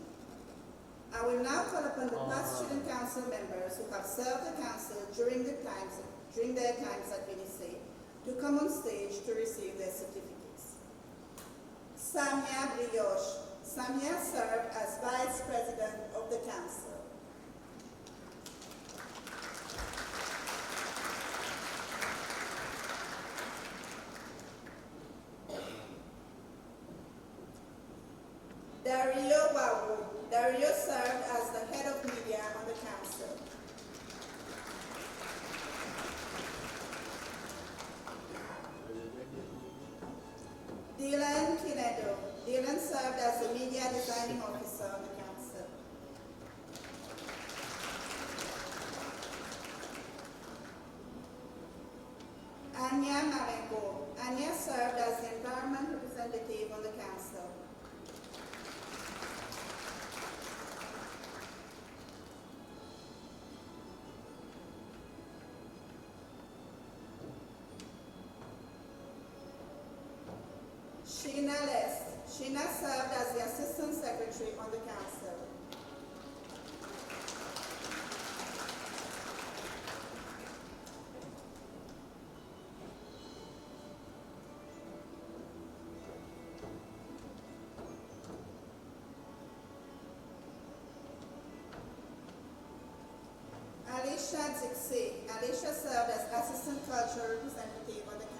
I will now call upon the past Student Council members who have served the Council during their times at UNICEF to come on stage to receive their certificates. Samia Brioche. Samia served as Vice President of the Council. Dario Wawu. Dario served as the Head of Media on the Council. Dylan Kinedo. Dylan served as the Media Designing Officer on the Council. Anya Marengo. Anya served as the Environment Representative on the Council. Sheena Lest. Sheena served as the Assistant Secretary on the Council. Alicia Zixi. Alicia served as Assistant Cultural Representative on the Council.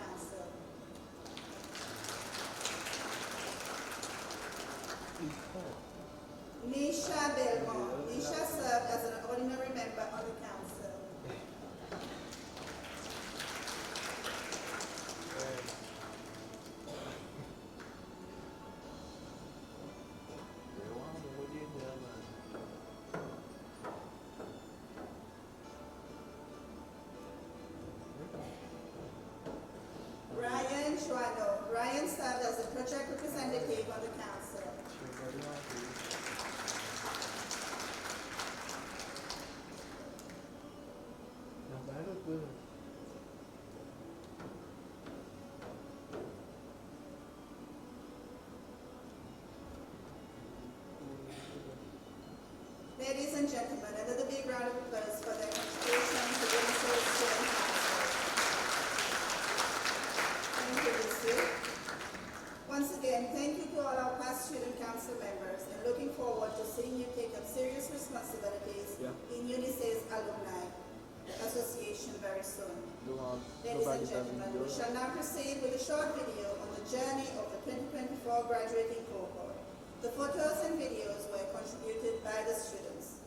Nisha Belmont. Nisha served as an ordinary member on the Council. Ryan Schwano. Ryan served as the project representative on the Council. Ladies and gentlemen, another big round of applause for their contribution to UNICEF Student Council. very soon. Durant Ladies and gentlemen, we shall now proceed with a short video on the journey of the 2024 graduating cohort. The photos and videos were contributed by the students.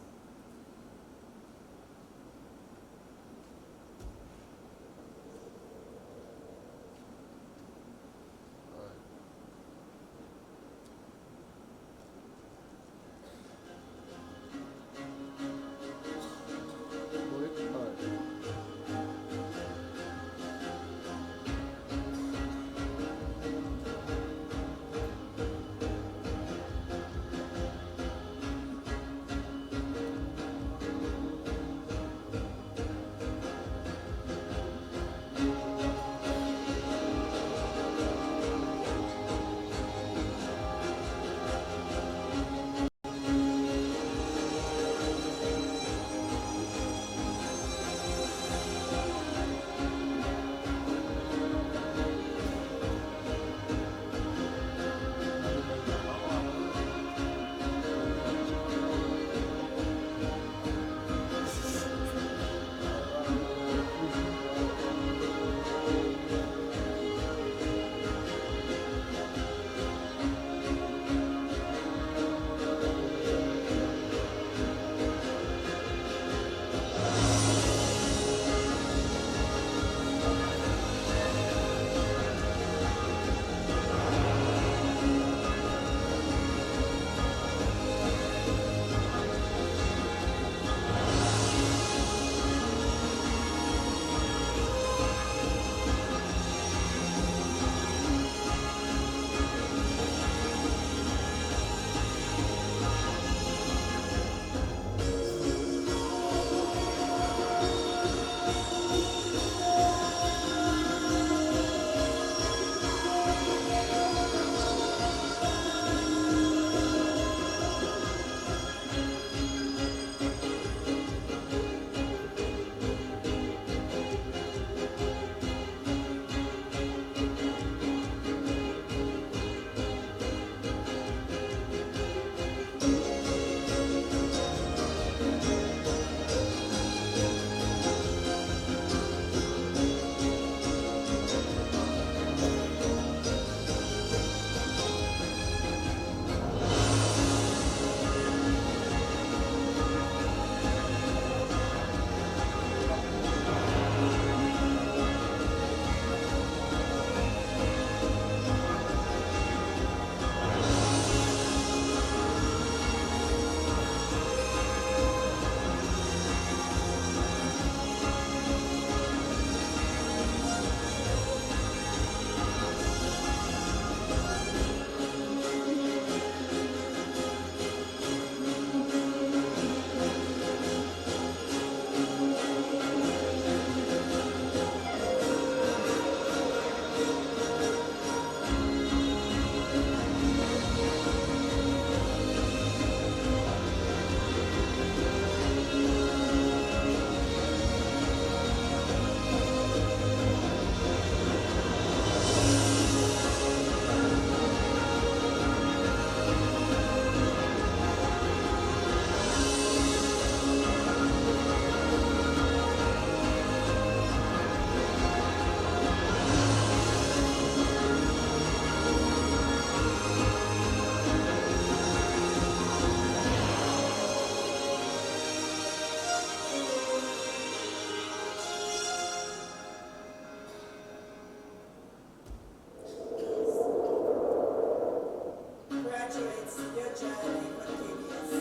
Graduates, your journey continues.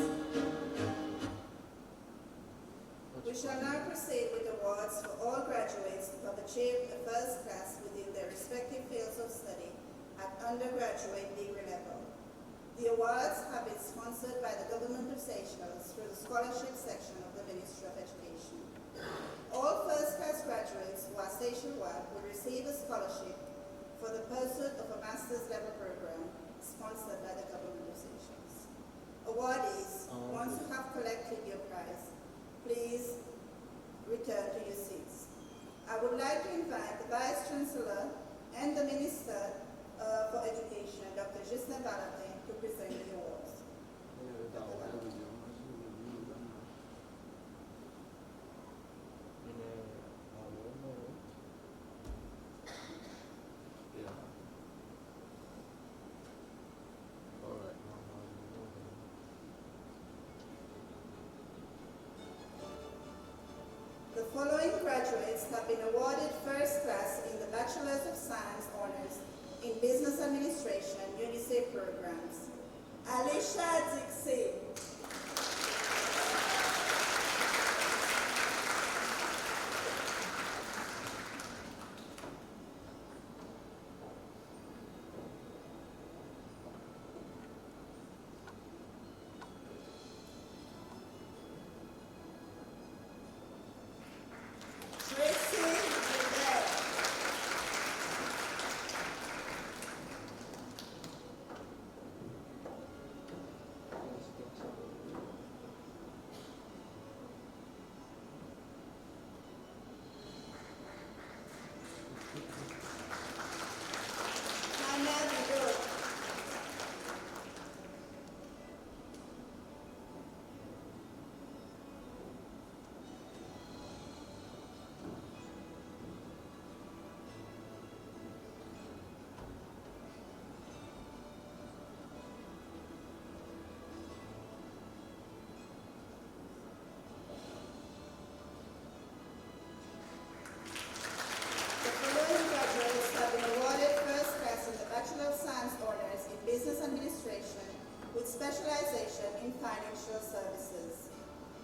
We shall now proceed with awards for all graduates who have achieved a first class within their respective fields of study at undergraduate degree level. The awards have been sponsored by the Government of Seychelles through the scholarship section of the Ministry of Education. All first class graduates who are Seychelles-wide will receive a scholarship for the pursuit of a master's level program sponsored by the Government of Seychelles. Awardees, once you have collected your prize, please return to your seats. I would like to invite the Vice Chancellor and the Minister for Education, Dr. Gislain Valentin, to present the awards. Ini graduates have been awarded first class in the Bachelor's of Science honors in Business Administration UNICEF programs. Alicia Dixie. Tracy Gilbert. Hannah Bido. The following graduates have been awarded first class in the Bachelor of Science honors in Business Administration with specialization in financial services.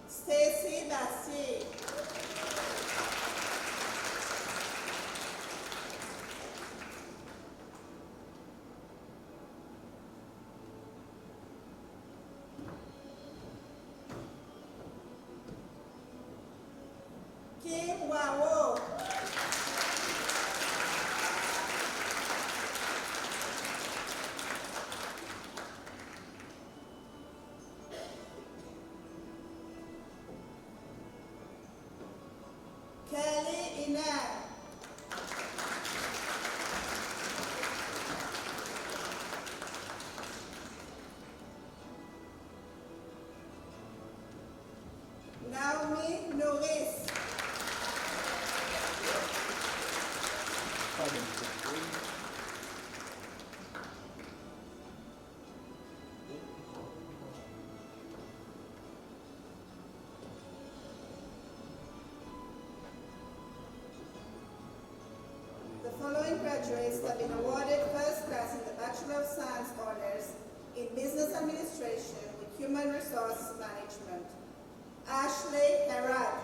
Stacy Bassi. Kim Wawo. Kelly Inan. Naomi Norris. The following graduates have been awarded first class in the Bachelor of Science honors in Business Administration with Human Resource Management. Ashley Herrad.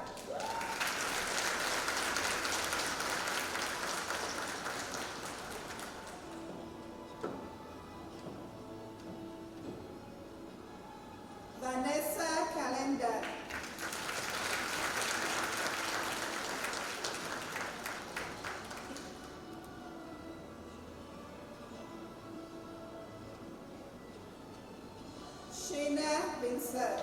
Vanessa Calendar. Sheena Vincent.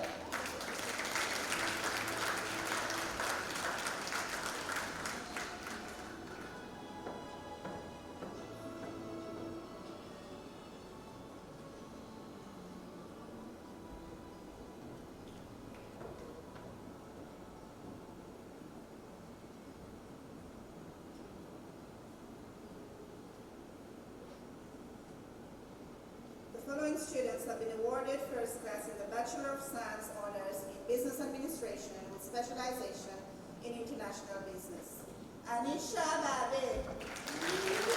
The following students have been awarded first class in the Bachelor of Science honors in Business Administration with specialization in international business. Anisha Babe.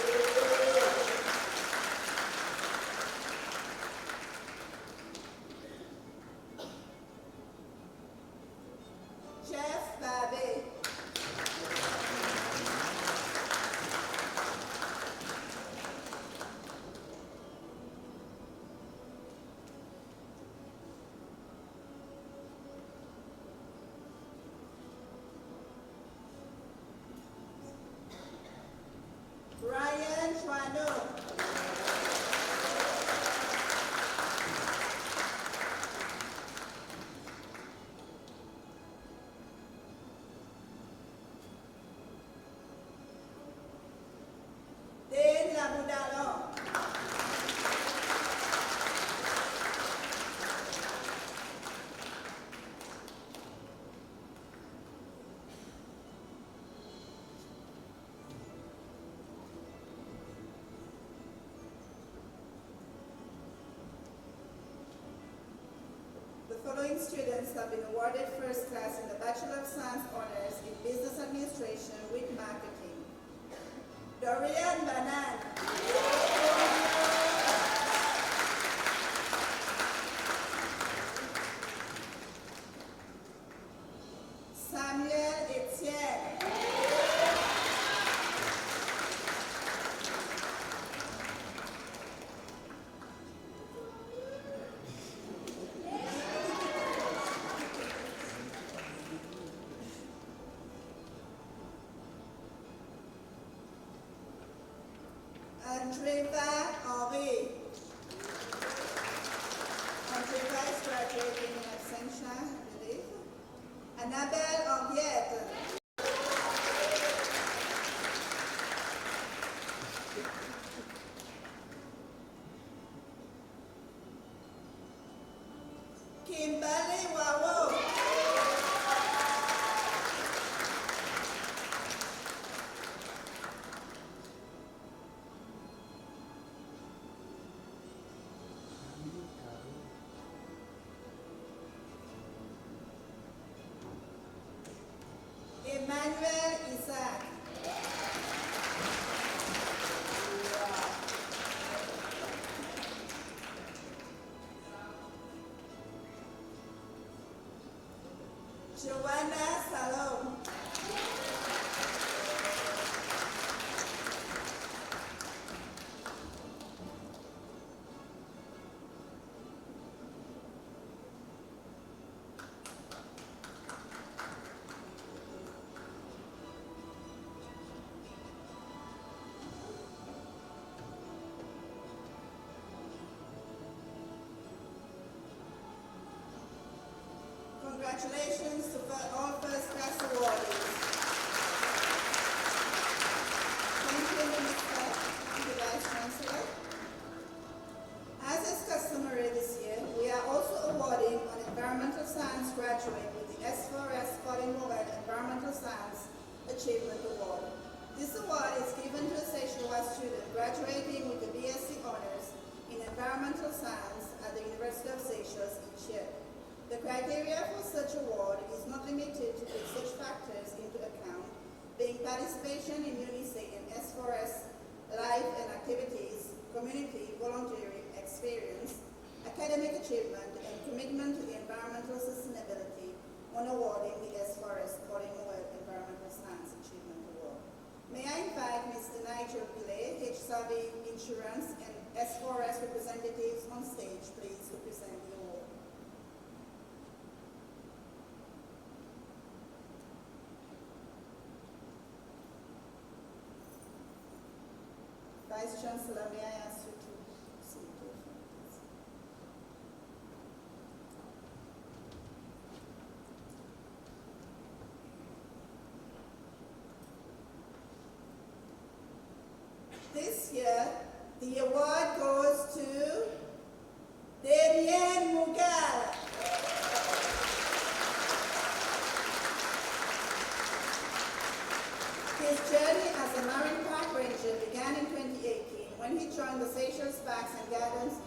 Jeff Babe. Ryan Chuano. Dane Labudalo. The following students have been awarded first class in the Bachelor of Science honors in Business Administration with Marketing. Dorian Banan. Samuel Etienne. Andreva Henri. Andreva is graduating in absentia, I believe. Annabelle Henriette. Kimberly Wawo. Emmanuel Isaac. Joanna Salom. Congratulations to all first class awardees. Thank you, Minister and the Vice Chancellor. As is customary this year, we are also awarding an Environmental Science graduate with the S4S Colin Mobile Environmental Science Achievement Award. This award is given to a Seychelles student graduating with the BSc Honors in Environmental Science at the University of Seychelles each year. The criteria for such award is not limited to take such factors into account, being participation in UNICE and S4S life and activities, community volunteering experience, academic achievement, and commitment to the environmental sustainability when awarding the S4S Colin Mobile Environmental Science Achievement Award. May I invite Mr. Nigel Pillay, HSAVI Insurance, and S4S representatives on stage, please, to present the award. Vice Chancellor, may I ask you to proceed to the front, please? This year, the award goes to Damien Mugal. His journey as a Marine Park Ranger began in 2018 when he joined the Seychelles Parks and Gardens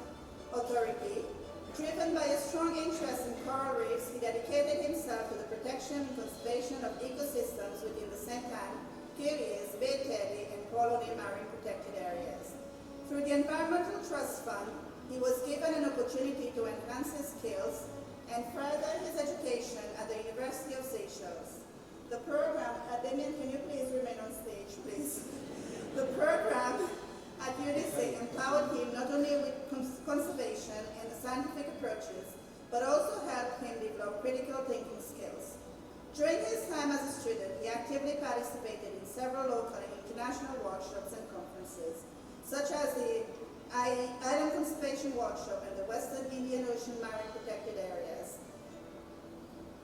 Authority. Driven by a strong interest in coral reefs, he dedicated himself to the protection and conservation of ecosystems within the St. Anne, Curious, Bay Teddy, and Colony Marine Protected Areas. Through the Environmental Trust Fund, he was given an opportunity to enhance his skills and further his education at the University of Seychelles. The program, Damien, can you please remain on stage, please? The program at UNICE empowered him not only with conservation and scientific approaches, but also helped him develop critical thinking skills. During his time as a student, he actively participated in several local and international workshops and conferences, such as the Island Conservation Workshop and the Western Indian Ocean Marine Protected Areas.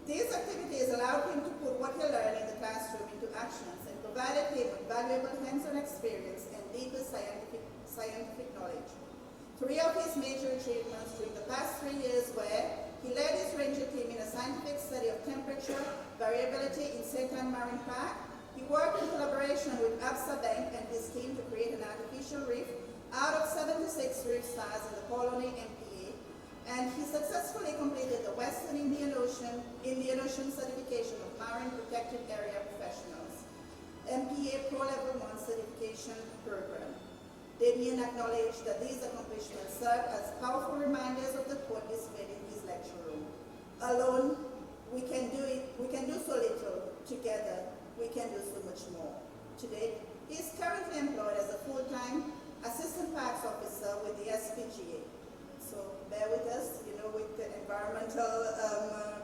These activities allowed him to put what he learned in the classroom into actions and provided him with valuable hands-on experience and deeper scientific knowledge. Three of his major achievements during the past 3 years were: he led his ranger team in a scientific study of temperature variability in St. Anne Marine Park. He worked in collaboration with Absa Bank and his team to create an artificial reef out of 76 reef stars in the Colony MPA, and he successfully completed the Western Indian Ocean certification of Marine Protected Area Professionals, MPA Pro Level 1 certification program. Damien acknowledged that these accomplishments serve as powerful reminders of the quote displayed in his lecture room. Alone, we can do so little. Together, we can do so much more. Today, he is currently employed as a full-time assistant parks officer with the SPGA. So bear with us, with the environmental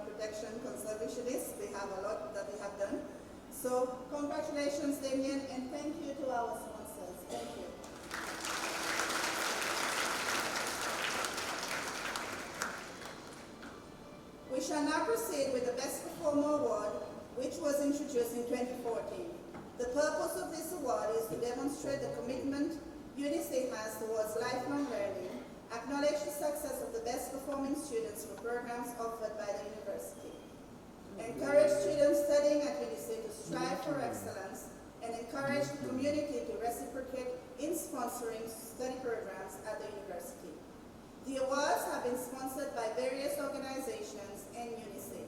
protection conservationists, they have a lot that they have done. So congratulations, Damien, and thank you to our sponsors. Thank you. We shall now proceed with the Best Performer Award, which was introduced in 2014. The purpose of this award is to demonstrate the commitment UNICEF has towards lifelong learning, acknowledge the success of the best performing students for programs offered by the university, encourage students studying at UNICEF to strive for excellence, and encourage the community to reciprocate in sponsoring study programs at the university. The awards have been sponsored by various organizations and UNICEF.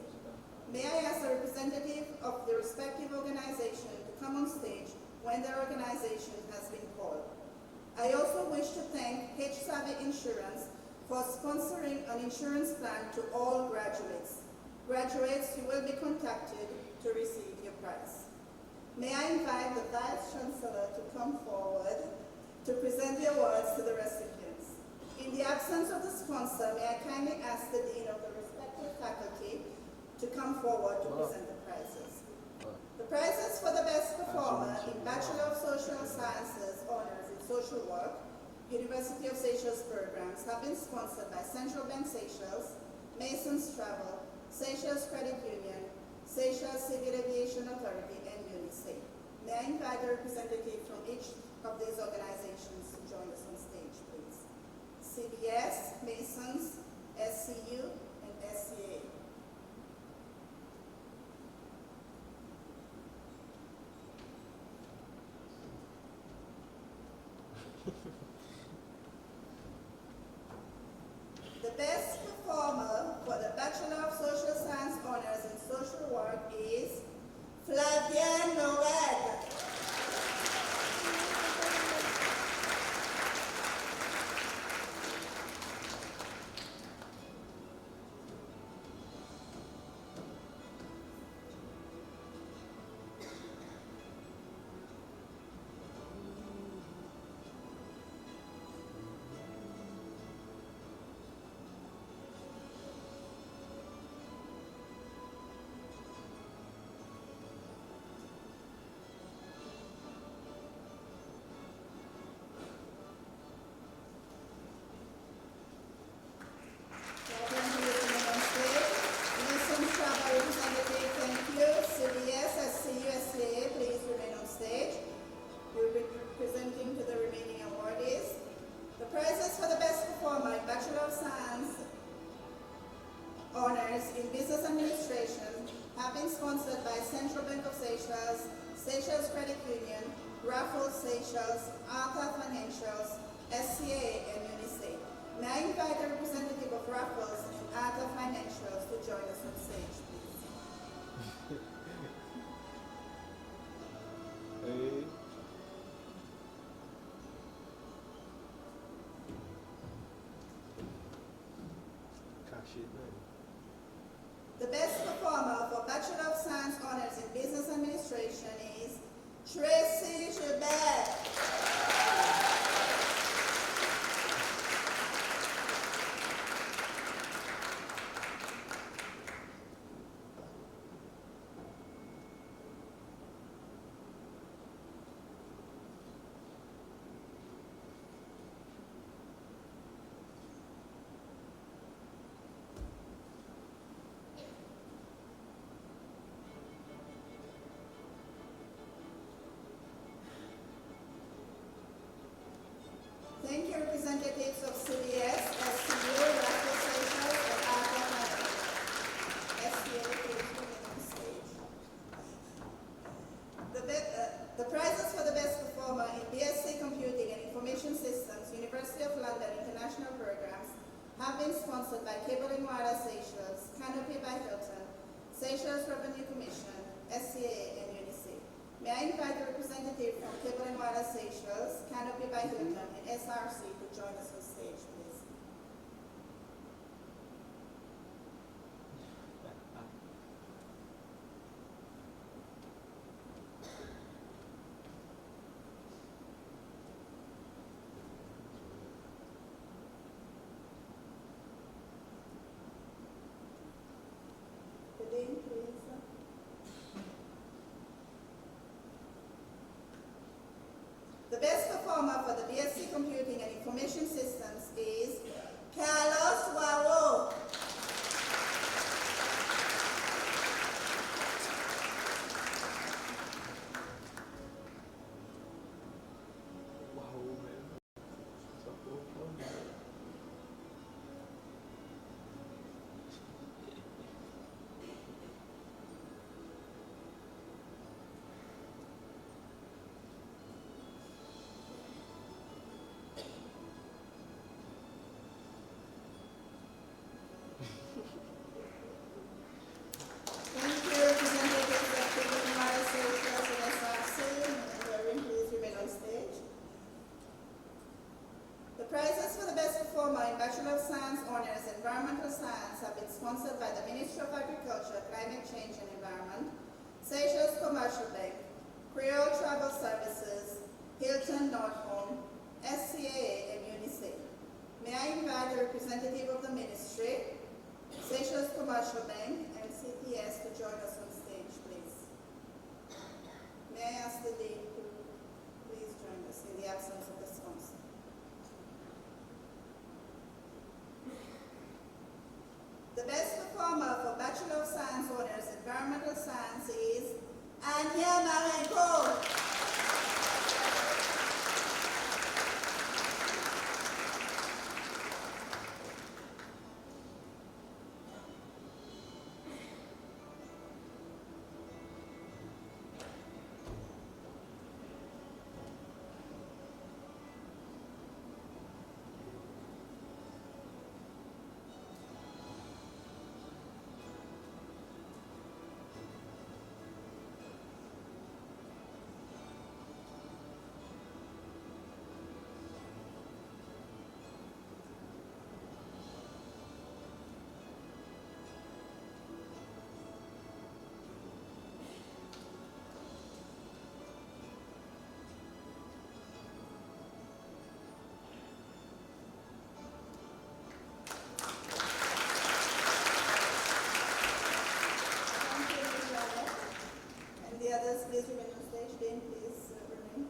May I ask a representative of the respective organization to come on stage when their organization has been called. I also wish to thank H-Savvy Insurance for sponsoring an insurance plan to all graduates. Graduates, you will be contacted to receive your prize. May I invite the Vice Chancellor to come forward to present the awards to the recipients. In the absence of the sponsor, may I kindly ask the Dean of the respective faculty to come forward to present the prizes. The prizes for the best performer in Bachelor of Social Sciences honors in social work, University of Seychelles programs have been sponsored by Central Bank Seychelles, Masons Travel, Seychelles Credit Union, Seychelles Civil Aviation Authority, and UNICEF. May I invite a representative from each of these organizations to join us on stage, please. CBS, Masons, SCU, and SCA. The best performer for the Bachelor of Social Science honors in social work is Flavien Noël. Honors in Business Administration have been sponsored by Central Bank of Seychelles, Seychelles Credit Union, Raffles Seychelles, Arca Financials, SCA, and UNICEF. May I invite a representative of Raffles and Arca Financials to join us on stage, please. Hey. The best performer for Bachelor of Science honors in Business Administration is Tracy Gilbert. Thank you, representatives of CBS, SCU, Raffles Seychelles, and Arca Financial. SCA, please remain on stage. The prizes for the best performer in BSc Computing and Information Systems, University of London International Programs have been sponsored by Cable and Wireless Seychelles, Canopy by Hilton, Seychelles Revenue Commission, SCA, and UNICEF. May I invite the representative representative from Cable and Wireless Seychelles, Canopy by Hilton, and SRC to join us on stage, please. The Dean, please. The best performer for the BSc Computing and Information Systems is Carlos Wawo. Wow, man. So cool. Thank you, representatives of Cable and Wireless Seychelles and SRC, and Reverend, please remain on stage. The prizes for the best performer in Bachelor of Science Honors Environmental Science have been sponsored by the Ministry of Agriculture, Climate Change and Environment, Seychelles Commercial Bank, Creole Travel Services, Hilton Northhome, SCAA, and UNICEF. May I invite the representative of the Ministry, Seychelles Commercial Bank, and CPS to join us on stage, please. May I ask the Dean to please join us in the absence of the sponsor. The best performer for Bachelor of Science Honors Environmental Science is Anya Marenko. Please remain on stage. Dean, please remain.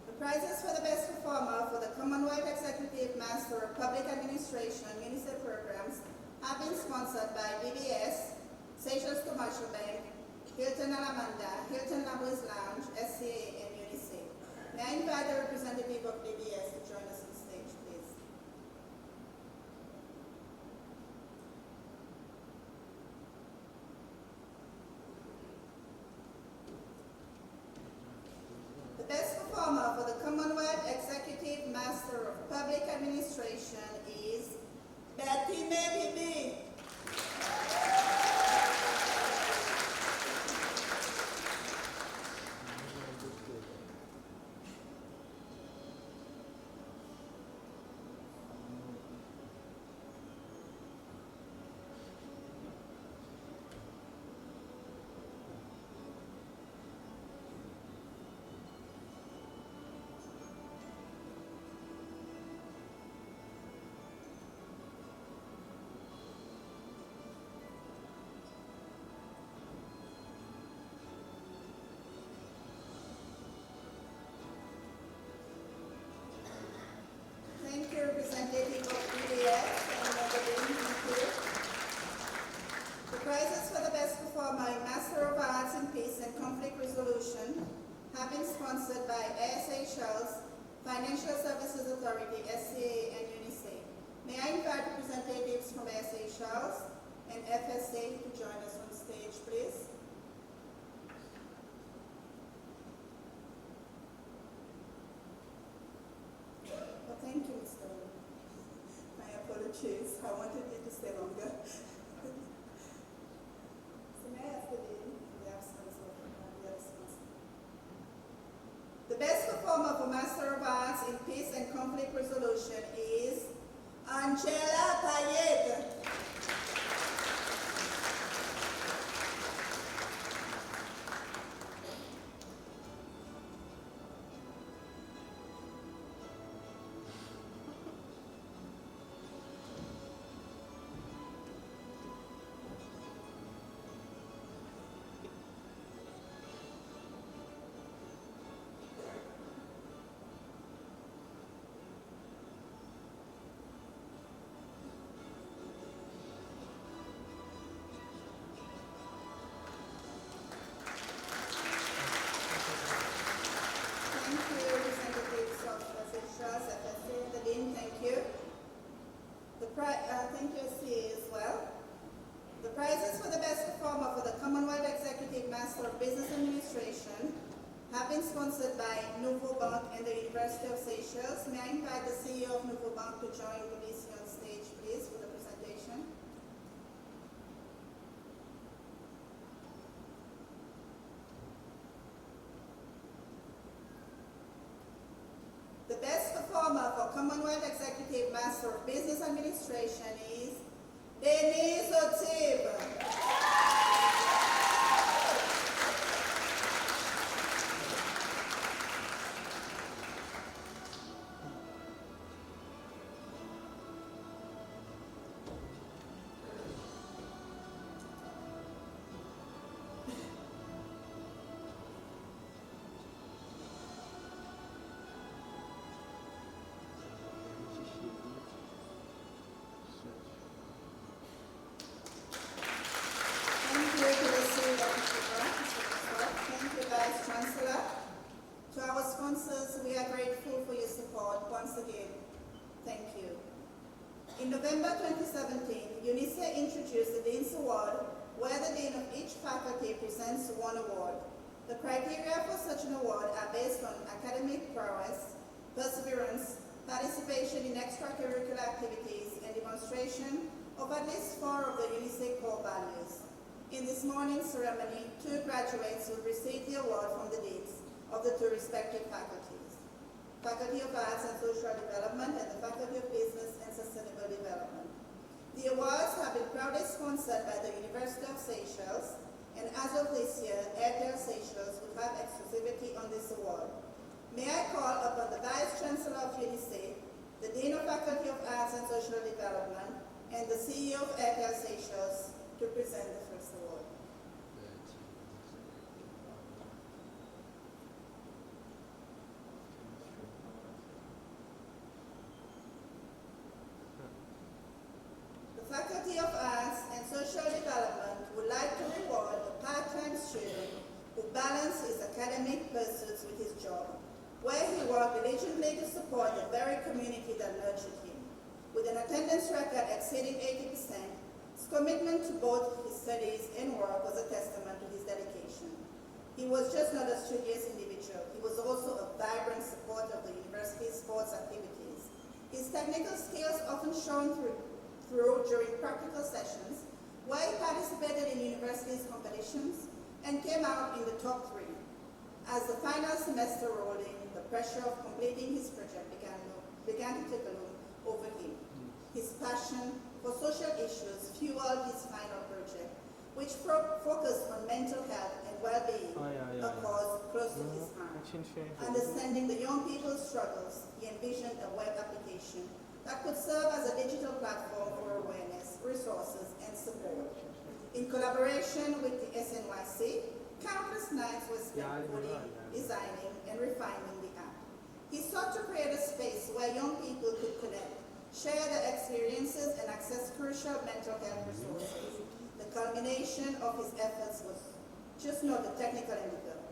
The prizes for the best performer for the Commonwealth Executive Master of Public Administration UNICEF programs have been sponsored by BBS, Seychelles Commercial Bank, Hilton Alamanda, Hilton Labour's Lounge, SCA, and UNICEF. May I invite the representative of BBS to join us on stage, please. The best performer for the Commonwealth Executive Master of Public Administration is Betty Maybe. Thank you, representative of BDS and Megadin. Thank you. The prizes for the best performer in Master of Arts in Peace and Conflict Resolution have been sponsored by Air Seychelles, Financial Services Authority, SCA, and UNICEF. May I invite representatives from Air Seychelles and FSA to join us on stage, please? Well, thank you, Mr. My apologies. I wanted you to stay longer. So may I ask the Dean in the absence of the other sponsor? for Master of Arts in Peace and Conflict Resolution is Angela Payet. Thank you, representatives of officials, FSA, the Dean, thank you. Thank you, SCA as well. The prizes for the best performer for the Commonwealth Executive Master of Business Administration have been sponsored by Nouveau Bank and the University of Seychelles. May I invite the CEO of Nouveau Bank to join Lucy on stage, please, for the presentation. The best performer for Commonwealth Executive Master of Business Administration is Denise Otib. Thank you to the CEO of Thank you, Vice Chancellor. To our sponsors, we are grateful for your support once again. Thank you. In November 2017, UNICE introduced the Dean's Award, where the Dean of each faculty presents one award. The criteria for such an award are based on academic prowess, perseverance, participation in extracurricular activities, and demonstration of at least 4 of the UNICE core values. In this morning's ceremony, 2 graduates will receive the award from the deans of the 2 respective faculties, Faculty of Arts and Social Development and the Faculty of Business and Sustainable Development. The awards have been proudly sponsored by the University of Seychelles, and as of this year, Airtel Seychelles will have exclusivity on this award. May I call upon the Vice Chancellor of UNICE, the Dean of Faculty of Arts and Social Development, and the CEO of Airtel Seychelles to present the first award. The Faculty of Arts and Social Development would like to reward a part-time student who balanced his academic pursuits with his job, where he worked diligently to support the very community that nurtured him. With an attendance record exceeding 80%, his commitment to both his studies and work was a testament to his dedication. He was just not a studious individual, he was also a vibrant supporter of the university's sports activities. His technical skills often shone through during practical sessions, where he participated in university's competitions and came out in the top 3. As the final semester rolled in, the pressure of completing his project began to take a loom over him. His passion for social issues fueled his final project, which focused on mental health and well-being, a cause close to his heart. Understanding the young people's struggles, he envisioned a web application that could serve as a digital platform for awareness, resources, and support. In collaboration with the SNYC, countless nights were spent coding, designing, and refining the app. He sought to create a space where young people could connect, share their experiences, and access crucial mental health resources. The culmination of his efforts was just not a technical endeavor,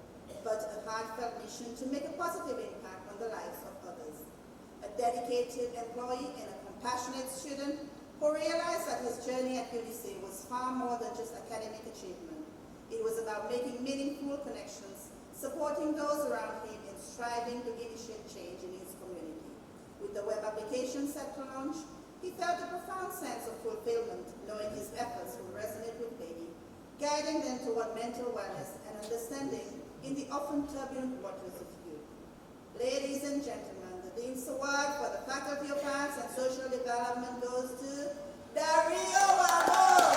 but a heartfelt mission to make a positive impact on the lives of others. A dedicated employee and a compassionate student who realized that his journey at UNICE was far more than just academic achievement. It was about making meaningful connections, supporting those around him, and striving to initiate change in his community. With the web application set to launch, he felt a profound sense of fulfillment, knowing his efforts would resonate with many, guiding them toward mental wellness and understanding in the often turbulent waters of youth. The Ladies and gentlemen, the Dean's Award for the Faculty of Arts and Social Development goes to Dario Wabo.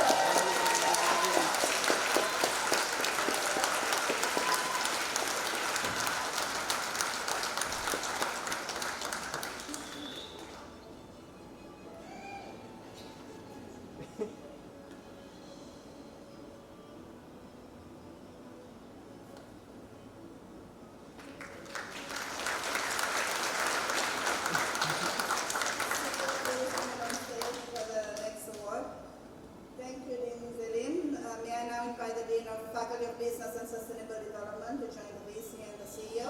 Thank you, Dean Zelim. May I now invite the Dean of Faculty of Business and Sustainable Development to join the VC and the CEO.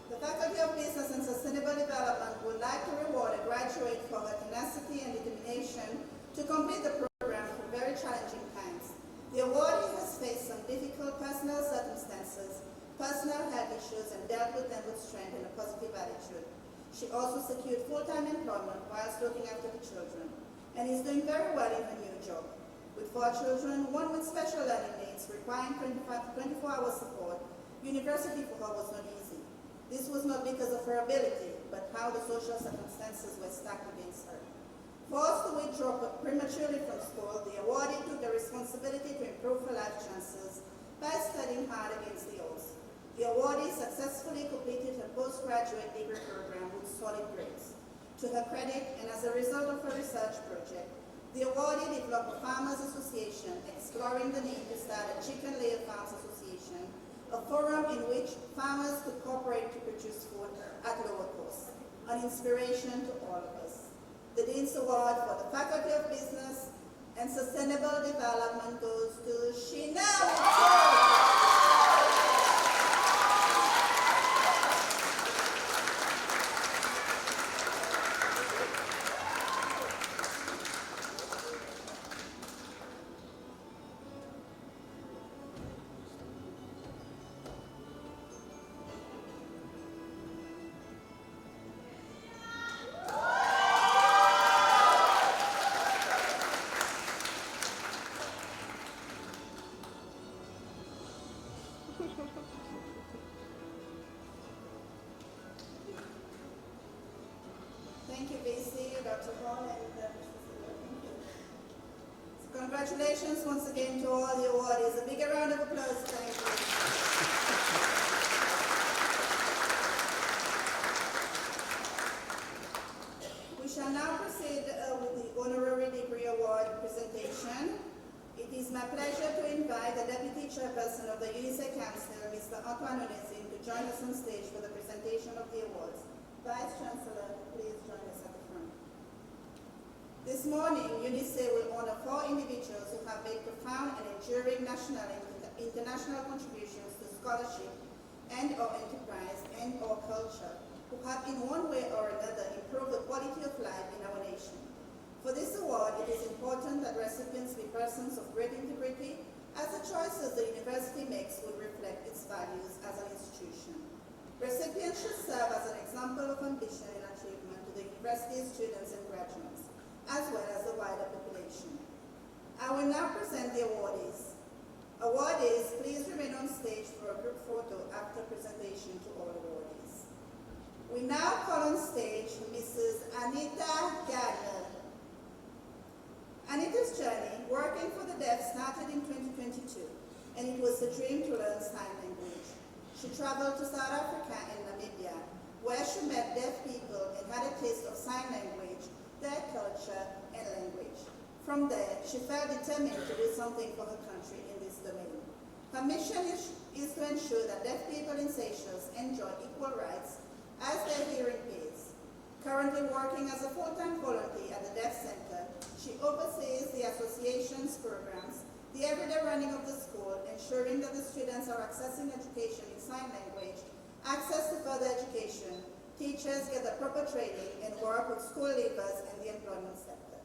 The Faculty of Business and Sustainable Development would like to reward a graduate for her tenacity and determination to complete the program through very challenging times. The awardee has faced some difficult personal circumstances, personal health issues, and dealt with them with strength and a positive attitude. She also secured full-time employment whilst looking after the children, and is doing very well in her new job. With 4 children, one with special learning needs requiring 24-hour support, university for her was not easy. This was not because of her ability, but how the social circumstances were stacked against her. Forced to withdraw prematurely from school, the awardee took the responsibility to improve her life chances by studying hard against the odds. The awardee successfully completed her postgraduate degree program with solid grades. To her credit, and as a result of her research project, the awardee developed a farmers association exploring the need to start a chicken layer farms association, a forum in which farmers could cooperate to produce food at lower cost, an inspiration to all of us. The Dean's Award for the Faculty of Business and Sustainable Development goes to Sheena. Thank you, VC, Dr. Hall, and Mr. So congratulations once again to all the awardees. A big round of applause. Thank you. We shall now proceed with the honorary degree award presentation. It is my pleasure to invite the Deputy Chairperson of the UNICEF Council, Mr. Antoine Onezin, to join us on stage for the presentation of the awards. Vice Chancellor, please join us at the front. This morning, UNICEF will honor 4 individuals who have made profound and enduring national and international contributions to scholarship and/or enterprise and/or culture, who have in one way or another improved the quality of life in our nation. For this award, it is important that recipients be persons of great integrity, as the choices the university makes will reflect its values as an institution. Recipients should serve as an example of ambition and achievement to the university's students and graduates, as well as the wider population. I will now present the awardees. Awardees, please remain on stage for a group photo after presentation to all awardees. We now call on stage Mrs. Anita Gardner. Anita's journey working for the deaf started in 2022, and it was her dream to learn sign language. She traveled to South Africa and Namibia, where she met deaf people and had a taste of sign language, their culture, and language. From there, she felt determined to do something for her country in this domain. Her mission is to ensure that deaf people in Seychelles enjoy equal rights as their hearing aids. Currently working as a full-time volunteer at the Deaf Center, she oversees the association's programs, the everyday running of the school, ensuring that the students are accessing education in sign language, access to further education, teachers get the proper training, and work with school leavers in the employment sector.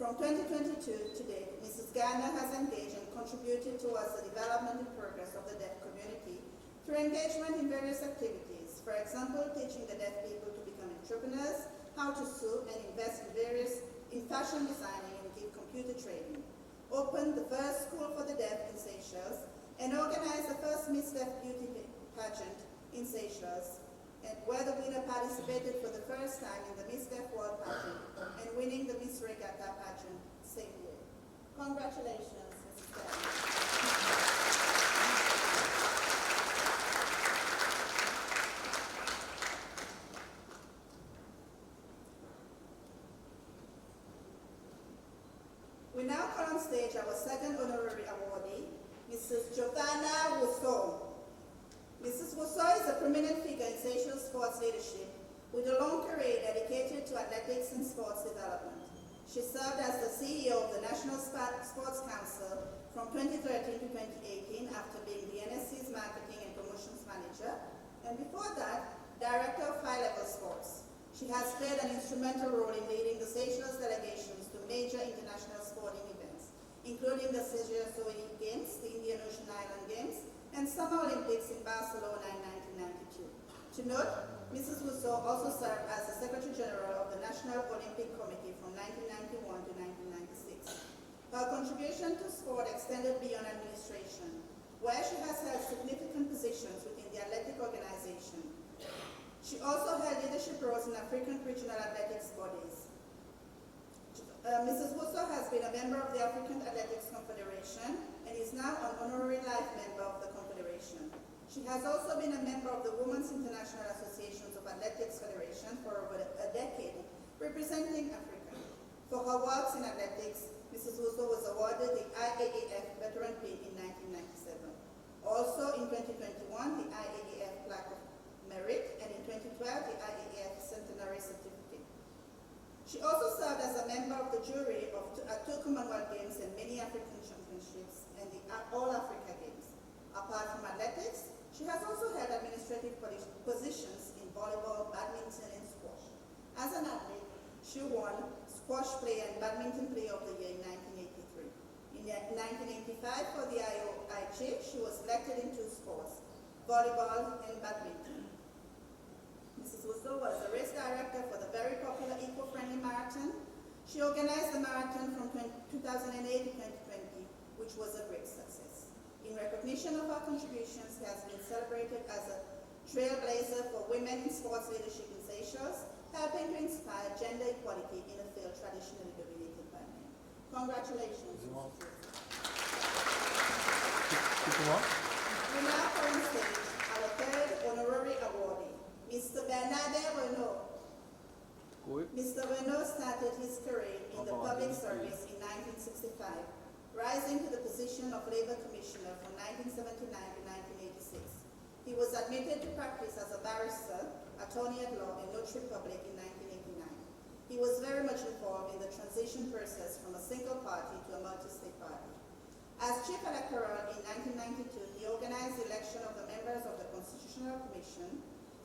From 2022 to date, Mrs. Garner has engaged and contributed towards the development and progress of the deaf community through engagement in various activities. For example, teaching the deaf people to become entrepreneurs, how to sew and invest in fashion designing, and give computer training. Opened the first school for the deaf in Seychelles, and organized the first Miss Deaf Beauty pageant in Seychelles, and and where the winner participated for the first time in the Miss Deaf World pageant and winning the Miss Regatta pageant same year. Congratulations, Mrs. Deaf. We now call on stage our second honorary awardee, Mrs. Giovanna Rousseau. Mrs. Rousseau is a prominent figure in Seychelles sports leadership with a long career dedicated to athletics and sports development. She served as the CEO of the National Sports Council from 2013 to 2018 after being the NSC's Marketing and Promotions Manager, and before that, Director of High-Level Sports. She has played an instrumental role in leading the Seychelles delegations to major international sporting events, including the Seychelles Games, the Indian Ocean Island Games, and Summer Olympics in Barcelona in 1992. To note, Mrs. Rousseau also served as the Secretary General of the National Olympic Committee from 1991 to 1996. Her contribution to sport extended beyond administration, where she has held significant positions within the athletic organization. She also held leadership roles in African regional athletics bodies. Mrs. Rousseau has been a member of the African Athletics Confederation and is now an honorary life member of the Confederation. She has also been a member of the Women's International Associations of Athletics Federation for over a decade, representing Africa. For her works in athletics, Mrs. Rousseau was awarded the IAAF Veteran Pin in 1997. Also in 2021, the IAAF Plaque of Merit, and in 2012, the IAAF Centenary Certificate. She also served as a member of the jury of two Commonwealth Games and many African Championships and the All-Africa Games. Apart from athletics, she has also held administrative positions in volleyball, badminton, and squash. As an athlete, she won Squash Player and Badminton Player of the Year in 1983. In 1985, for the IOIJ, she was selected in two sports, volleyball and badminton. Mrs. Rousseau was the race director for the very popular eco-friendly marathon. She organized the marathon from 2008 to 2020, which was a great success. In recognition of her contributions, she has been celebrated as a trailblazer for women in sports leadership in Seychelles, helping to inspire gender equality in a field traditionally dominated by men. Congratulations, Mrs. Rousseau. We now call on stage our third honorary awardee, Mr. Bernard Renault. Mr. Renault started his career in the public service in 1965, rising to the position of Labor Commissioner from 1979 to 1986. He was admitted to practice as a barrister, attorney at law, and notary public in 1989. He was very much involved in the transition process from a single party to a multi-state party. As chief electoral in 1992, he organized the election of the members of the Constitutional Commission,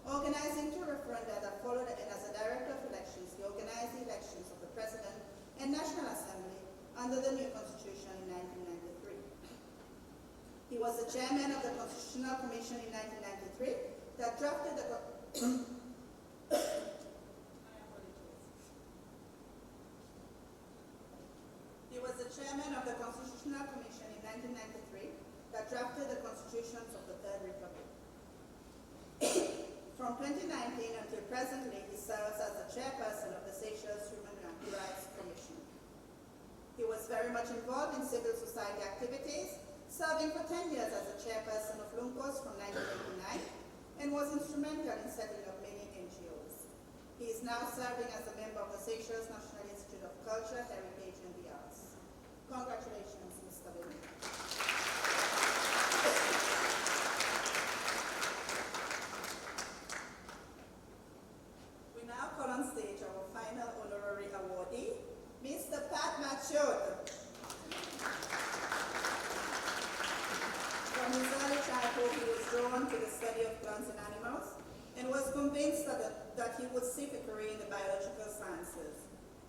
organizing two referenda that followed, and as a director of elections, he organized the elections of the President and National Assembly under the new Constitution in 1993. He was the chairman of the Constitutional Commission in 1993 that drafted the He was the chairman of the Constitutional Commission in 1993 that drafted the constitutions of the Third Republic. From 2019 until presently, he serves as the chairperson of the Seychelles Human Rights Commission. He was very much involved in civil society activities, serving for 10 years as the chairperson of LUNCOS from 1989, and was instrumental in setting up many NGOs. He is now serving as a member of the Seychelles National Institute of Culture, Heritage, and the Arts. Congratulations, Mr. Bennett. We now call on stage our final honorary awardee, Mr. Pat Machot. From his early childhood, he was drawn to the study of plants and animals and was convinced that he would seek a career in the biological sciences.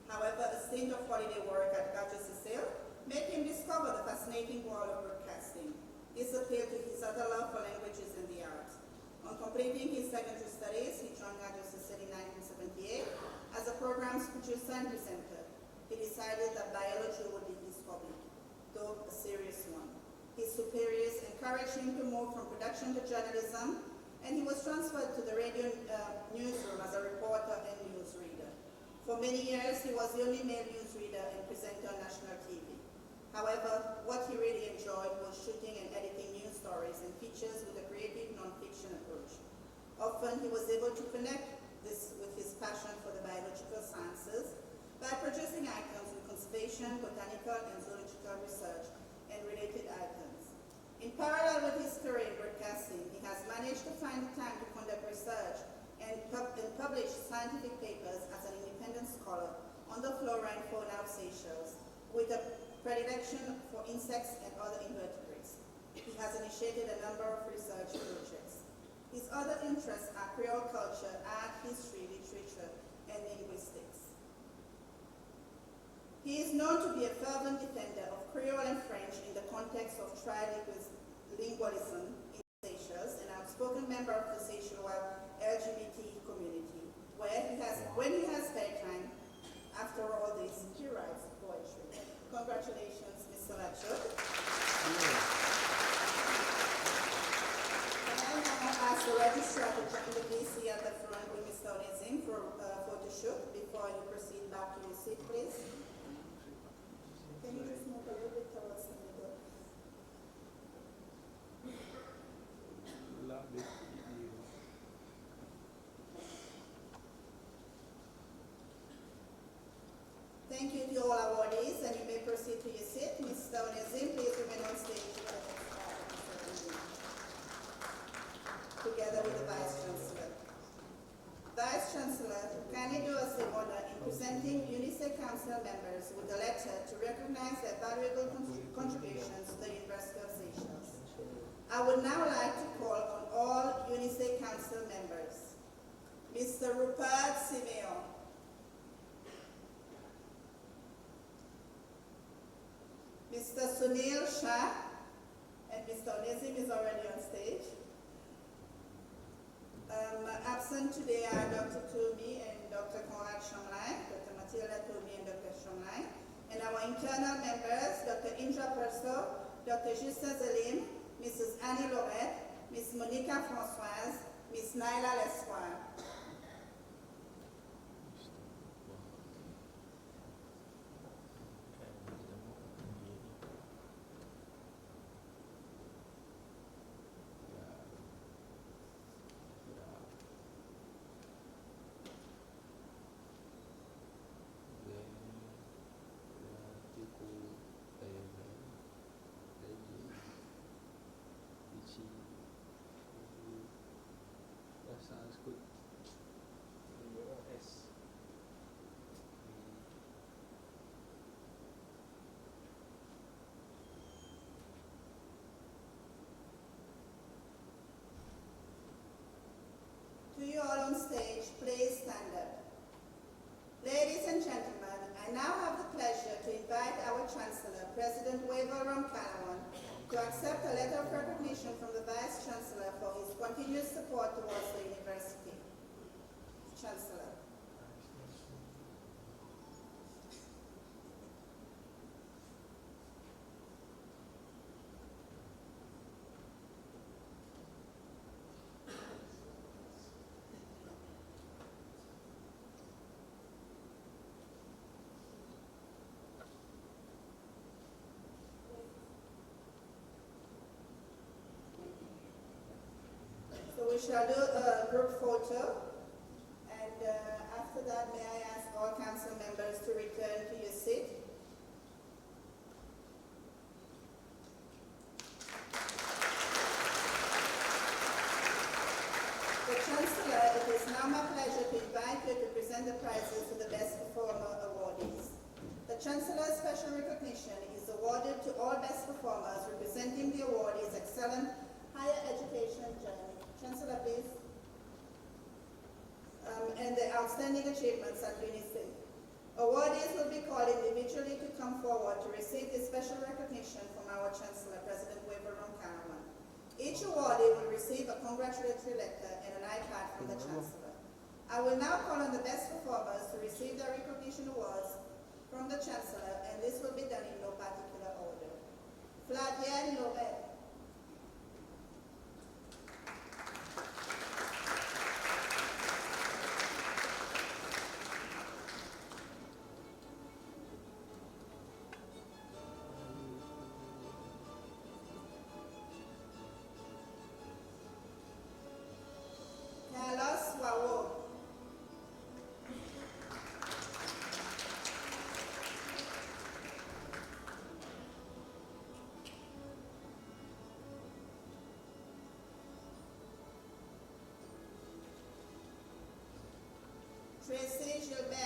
However, a stint of holiday work at Radio Cecil made him discover the fascinating world of broadcasting. This appealed to his utter love for languages and the arts. On completing his secondary studies, he joined Radio Cecil in 1978 as a programs producer and presenter. He decided that biology would be his hobby, though a serious one. His superiors encouraged him to move from production to journalism, and he was transferred to the radio newsroom as a reporter and newsreader. For many years, he was the only male newsreader and presenter on national TV. However, what he really enjoyed was shooting and editing news stories and features with a creative non-fiction approach. Often, he was able to connect this with his passion for the biological sciences by producing items with conservation, botanical, and zoological research and related items. In parallel with his career in broadcasting, he has managed to find the time to conduct research and publish scientific papers as an independent scholar on the flora and fauna of Seychelles, with a predilection for insects and other invertebrates. He has initiated a number of research projects. His other interests are Creole culture, art, history, literature, and linguistics. He is known to be a fervent defender of Creole and French in the context of trilingualism in Seychelles, an outspoken member of the Seychelles LGBT community, when he has spare time. After all this, he writes poetry. Congratulations, Mr. Lachuk. Can I now ask the registrar to join the VC at the front with Mr. Onezim for a photo shoot before you proceed back to your seat, please? Can you just move a little bit towards the middle? La big video. Thank you to all awardees, and you may proceed to your seat. Mr. Onezim, please remain on stage for the next part of the ceremony, together with the Vice Chancellor. Vice Chancellor, kindly do us the honor in presenting UNICEF Council members with a letter to recognize their valuable contributions to the University of Seychelles. I would now like to call on all UNICEF Council members. Mr. Rupert Simeon, Mr. Sunil Shah, and Mr. Onezim is already on stage. Absent today are Dr. Toby and Dr. Conrad Chamlai, Dr. Matilda Toby and Dr. Chamlai, and our internal members, Dr. Indra Perso, Dr. Justin Zelim, Mrs. Annie Lorette, Ms. Monica Françoise, Ms. Naila Lespoir. That sounds good. S. To you all on stage, please stand up. Ladies and gentlemen, I now have the pleasure to invite our Chancellor, President Wavell Ram-Kalawan, to accept a letter of recognition from the Vice Chancellor for his continuous support towards the University. Chancellor. So we shall do a group photo, and after that, may I ask all council members to return to your seat. The Chancellor, it is now my pleasure to invite you to present the prizes to the Best Performer awardees. The Chancellor's special recognition is awarded to all best performers representing the awardees' excellent higher education journey. Chancellor, please. And the outstanding achievements at UNICEF. Awardees will be called individually to come forward to receive this special recognition from our Chancellor, President Wavell Ram-Kalawan. Each awardee will receive a congratulatory letter and an iPad from the Chancellor. I will now call on the best performers to receive their recognition awards from the Chancellor, and this will be done in no particular order. Fladienne Lorette. Tracy Gilbert.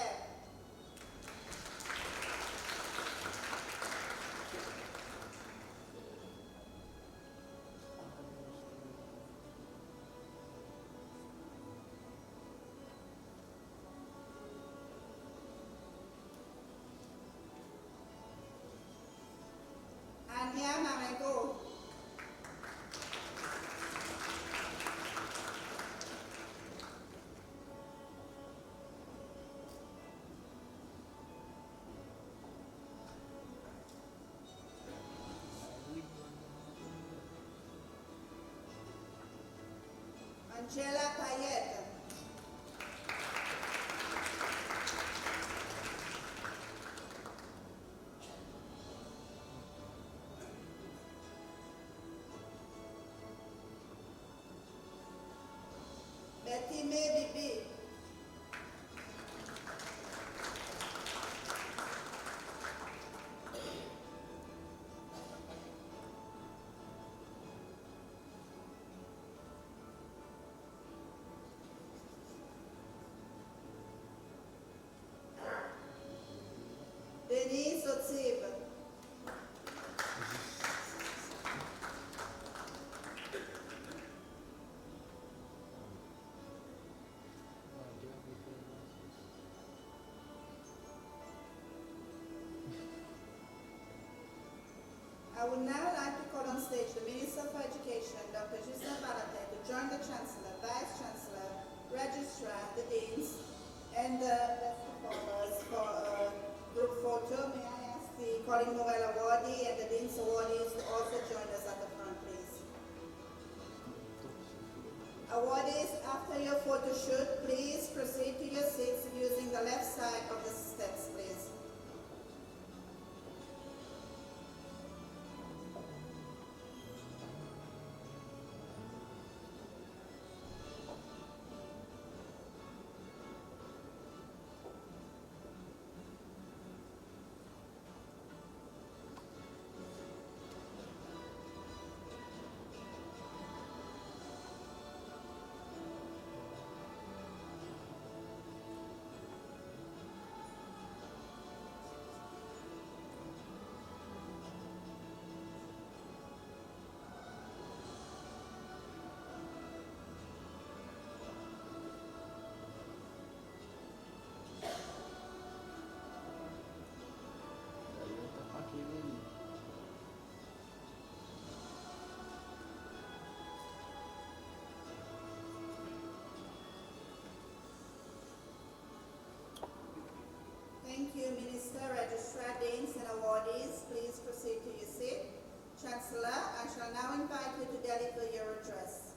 Anya Mamego. Angela Payette. Betty May Bibi. Denise Otsiba. I would now like to call on stage the Minister for Education, Dr. Justin Balate, to join the Chancellor, Vice Chancellor, Registrar, the Deans, and the performers for a group photo. May I ask the Colin Noel awardee and the Dean's awardees to also join us at the front, please. Awardees, after your photo shoot, please proceed to your seats using the left side of the steps, please. Thank you, Minister, Registrar, Deans, and awardees. Please proceed to your seat. Chancellor, I shall now invite you to deliver your address.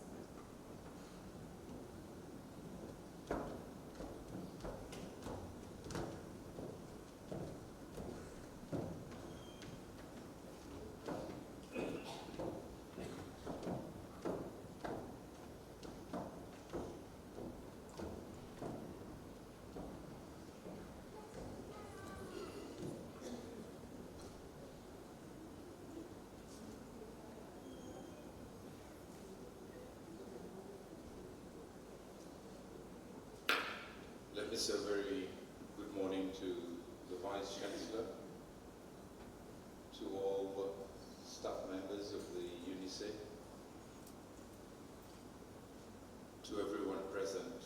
Let me say a very good morning to the Vice Chancellor, to all staff members of the UNICEF, to everyone present,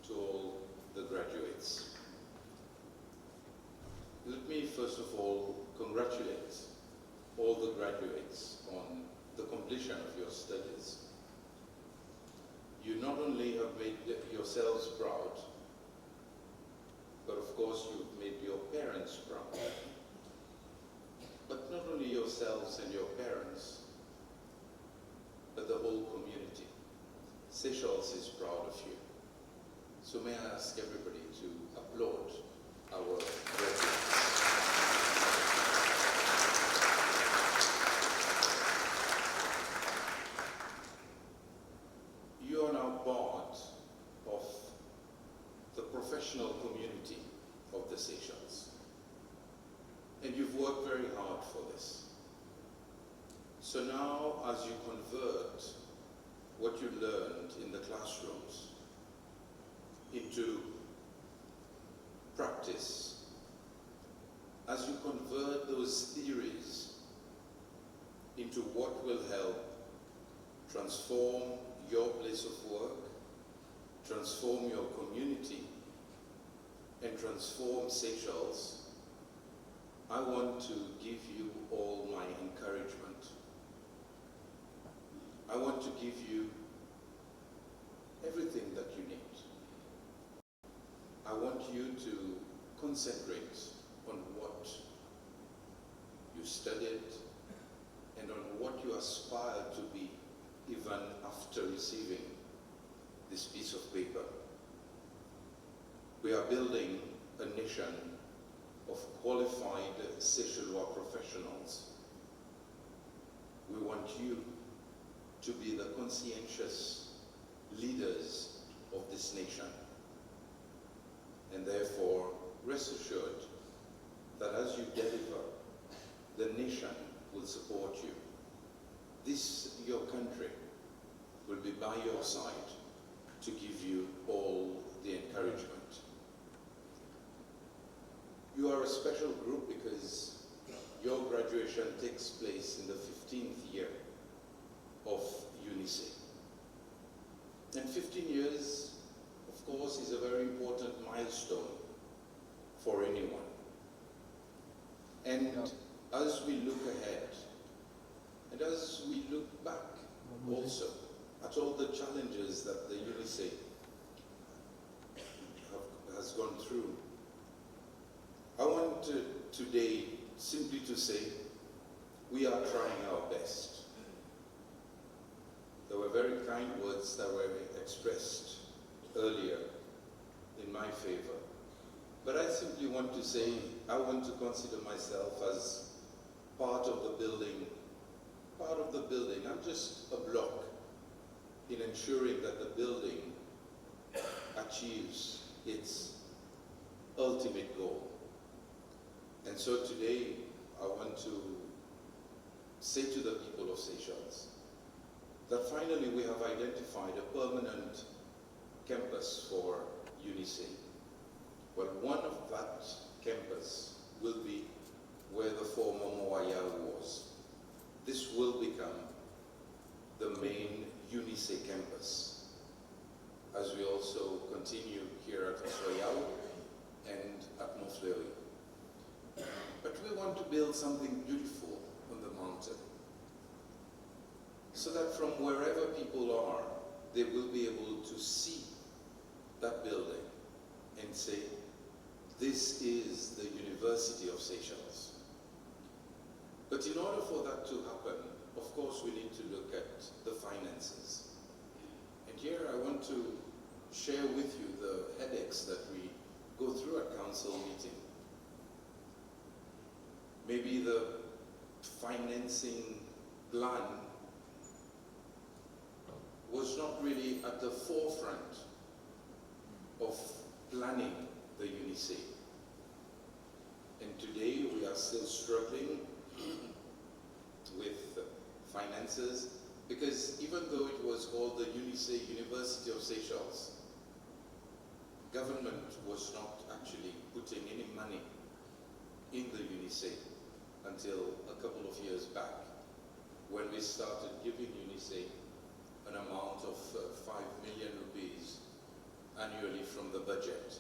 to all the graduates. Let me first of all congratulate all the graduates on the completion of your studies. You not only have made yourselves proud, but of course you've made your parents proud. But not only yourselves and your parents, but the whole community. Seychelles is proud of you. So may I ask everybody to applaud our graduates. You are now part of the professional community of the Seychelles. And you've worked very hard for this. So now, as you convert what you learned in the classrooms into into what will help transform your place of work, transform your community, and transform Seychelles, I want to give you all my encouragement. I want to give you everything that you need. I want you to concentrate on what you studied and on what you aspire to be even after receiving this piece of paper. We are building a nation of qualified Seychellois professionals. We want you to be the conscientious leaders of this nation. And therefore, rest assured that as you deliver, the nation will support you. This, your country, will be by your side to give you all the encouragement. You are a special group because your graduation takes place in the 15th year of UNICE. And 15 years, of course, is a very important milestone for anyone. And as we look ahead, and as we look back also at all the challenges that the UNICE has gone through, I want today simply to say we are trying our best. There were very kind words that were expressed earlier in my favor. But I simply want to say I want to consider myself as part of the building. I'm just a block in ensuring that the building achieves its ultimate goal. And so today, I want to say to the people of Seychelles that finally we have identified a permanent campus for UNICE. Well, one of that campus will be where the former Moayal was. This will become the main UNICE campus, as we also continue here at Soyao and at Mofleuri. But we want to build something beautiful on the mountain, so that from wherever people are, they will be able to see that building and say, this is the University of Seychelles. But in order for that to happen, of course, we need to look at the finances. And here I want to share with you the headaches that we go through at council meeting. Maybe the financing plan was not really at the forefront of planning the UNICE. And today we are still struggling with finances, because even though it was called the UNICE University of Seychelles, government was not actually putting any money in the UNICE until a couple of years back, when we started giving UNICE an amount of 5 million rupees annually from the budget.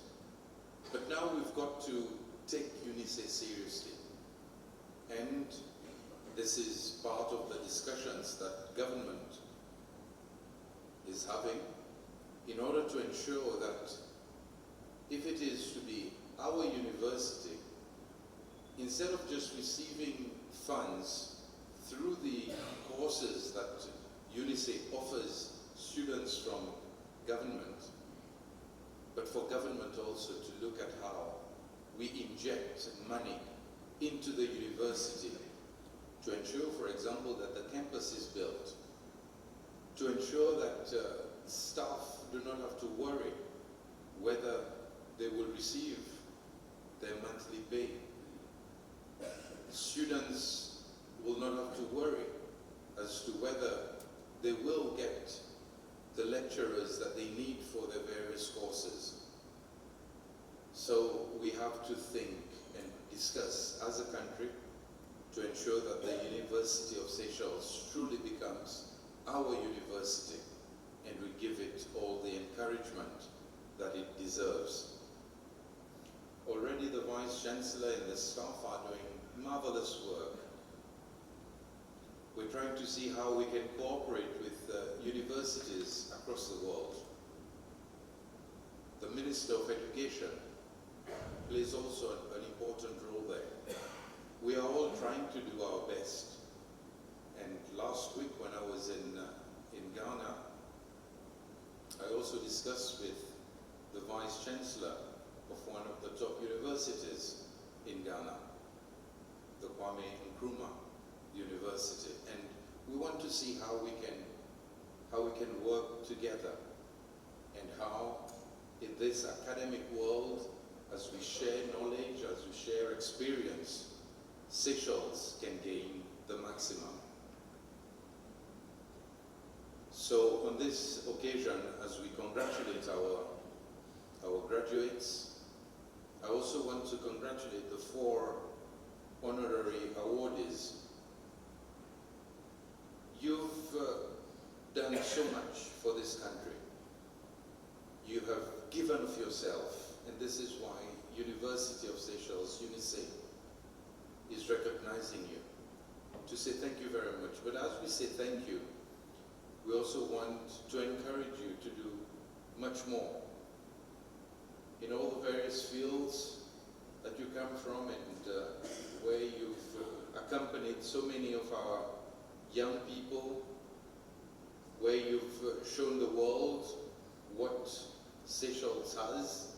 But now we've got to take UNICE seriously. And this is part of the discussions that government is having in order to ensure that if it is to be our university, instead of just receiving funds through the courses that UNICE offers students from government, but for government also to look at how we inject money into the university to ensure, for example, that the campus is built, to ensure that staff do not have to worry whether they will receive their monthly pay. Students will not have to worry as to whether they will get the lecturers that they need for their various courses. So we have to think and discuss as a country to ensure that the University of Seychelles truly becomes our university, and we give it all the encouragement that it deserves. Already the Vice-Chancellor and the staff are doing marvelous work. We're trying to see how we can cooperate with universities across the world. The Minister of Education plays also an important role there. We are all trying to do our best. And last week when I was in Ghana, I also discussed with the Vice-Chancellor of one of the top universities in Ghana, the Kwame Nkrumah University, and we want to see how we can work together, and how in this academic world, as we share knowledge, as we share experience, Seychelles can gain the maximum. So on this occasion, as we congratulate our graduates, I also want to congratulate the 4 honorary awardees. You've done so much for this country. You have given of yourself, and this is why University of Seychelles, UNISE, is recognizing you, to say thank you very much. But as we say thank you, we also want to encourage you to do much more in all the various fields that you come from, and where you've accompanied so many of our young people, where you've shown the world what Seychelles has,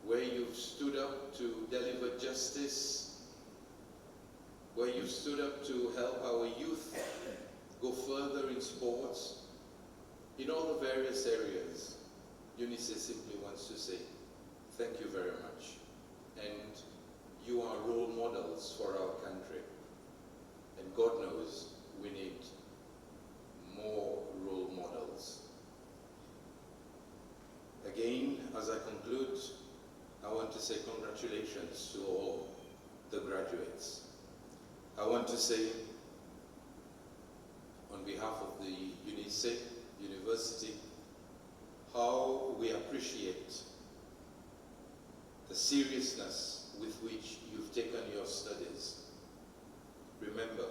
where you've stood up to deliver justice, where you've stood up to help our youth go further in sports, in all the various areas. UNICEF simply wants to say thank you very much. And you are role models for our country. And God knows we need more role models. Again, as I conclude, I want to say congratulations to all the graduates. I want to say, on behalf of the UNICEF University, how we appreciate the seriousness with which you've taken your studies. Remember,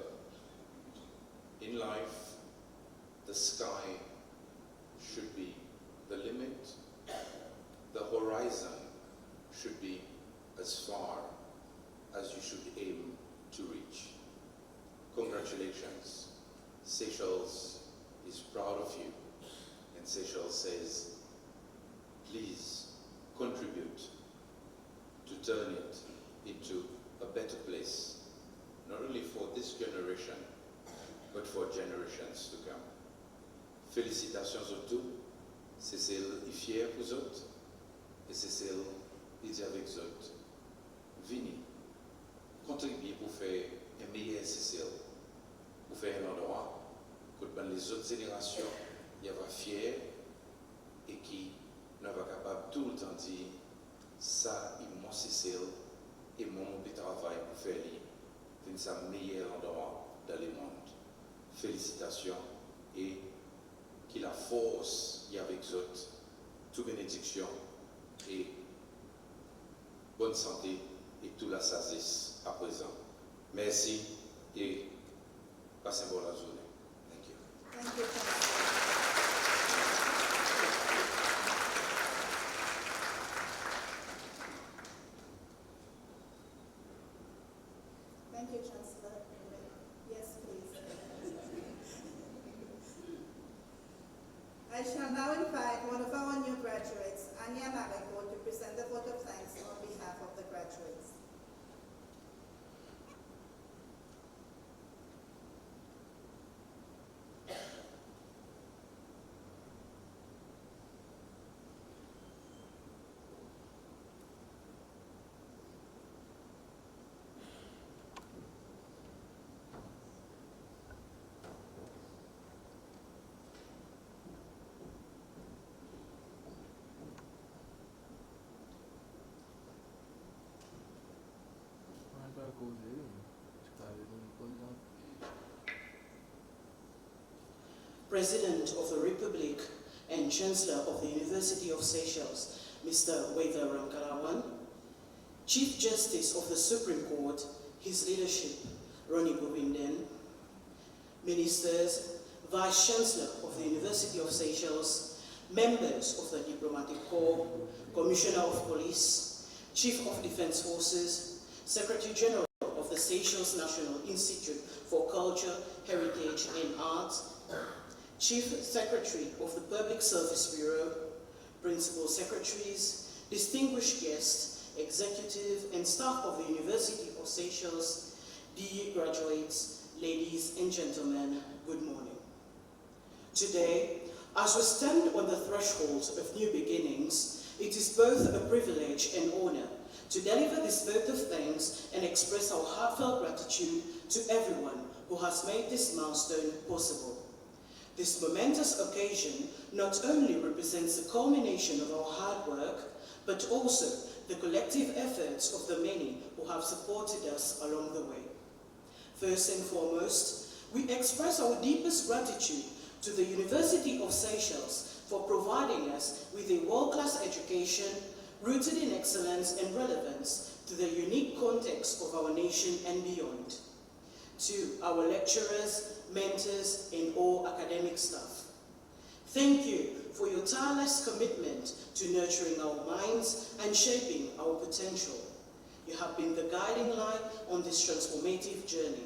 in life, the sky should be the limit, the horizon should be as far as you should aim to reach. Congratulations. Seychelles is proud of you, and Seychelles says, please contribute to turn it into a better place, not only for this generation, but for generations to come. Félicitations à tous, c'est celle qui est fière pour vous autres, et c'est celle qui dit avec vous autres, venez, contribuez pour faire un meilleur Seychelles, pour faire un endroit que les autres générations y avoir fiers et qui ne va capable tout le temps dire ça, il m'a Seychelles et mon travail pour faire un meilleur endroit dans le monde. Félicitations et qu'il la force y avec vous autres, toute bénédiction et bonne santé et toute la sagesse à présent. Merci et passez une bonne journée. Thank you. Thank you, Chancellor. Thank you, Chancellor. Yes, please. I shall now invite one of our new graduates, Anya Mariko, to present the vote of thanks on behalf of the graduates. President of the Republic and Chancellor of the University of Seychelles, Mr. Wether Ramkalawan, Chief Justice of the Supreme Court, His Leadership, Ronnie Govinden, Ministers, Vice Chancellor of the University of Seychelles, members of the Diplomatic Corps, Commissioner of Police, Chief of Defense Forces, Secretary General of the Seychelles National Institute for Culture, Heritage and Arts, Chief Secretary of the Public Service Bureau, Principal Secretaries, distinguished guests, executive and staff of the University of Seychelles, DE graduates, ladies and gentlemen, good morning. Today, as we stand on the threshold of new beginnings, it is both a privilege and honor to deliver this vote of thanks and express our heartfelt gratitude to everyone who has made this milestone possible. This momentous occasion not only represents the culmination of our hard work, but also the collective efforts of the many who have supported us along the way. First and foremost, we express our deepest gratitude to the University of Seychelles for providing us with a world-class education rooted in excellence and relevance to the unique context of our nation and beyond. To our lecturers, mentors, and all academic staff, thank you for your tireless commitment to nurturing our minds and shaping our potential. You have been the guiding light on this transformative journey.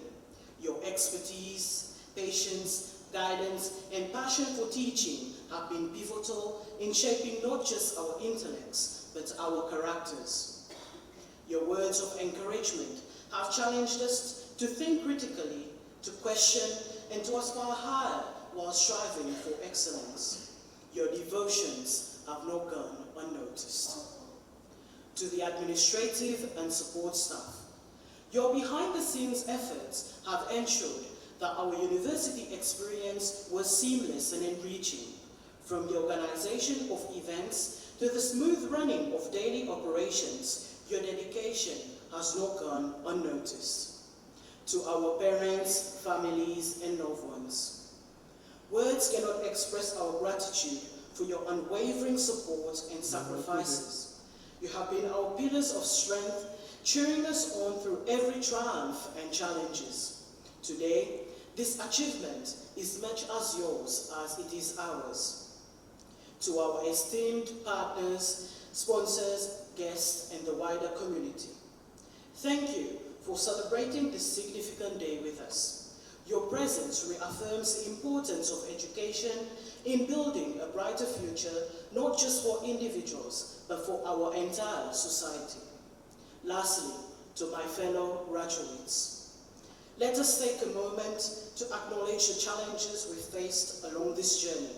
Your expertise, patience, guidance, and passion for teaching have been pivotal in shaping not just our intellects, but our characters. Your words of encouragement have challenged us to think critically, to question, and to aspire higher while striving for excellence. Your devotions have not gone unnoticed. To the administrative and support staff, your behind-the-scenes efforts have ensured that our university experience was seamless and enriching, from the organization of events to the smooth running of daily operations. Your dedication has not gone unnoticed. To our parents, families, and loved ones, words cannot express our gratitude for your unwavering support and sacrifices. You have been our pillars of strength, cheering us on through every triumph and challenges. Today, this achievement is much as yours as it is ours. To our esteemed partners, sponsors, guests, and the wider community, thank you for celebrating this significant day with us. Your presence reaffirms the importance of education in building a brighter future, not just for individuals, but for our entire society. Lastly, to my fellow graduates, let us take a moment to acknowledge the challenges we faced along this journey.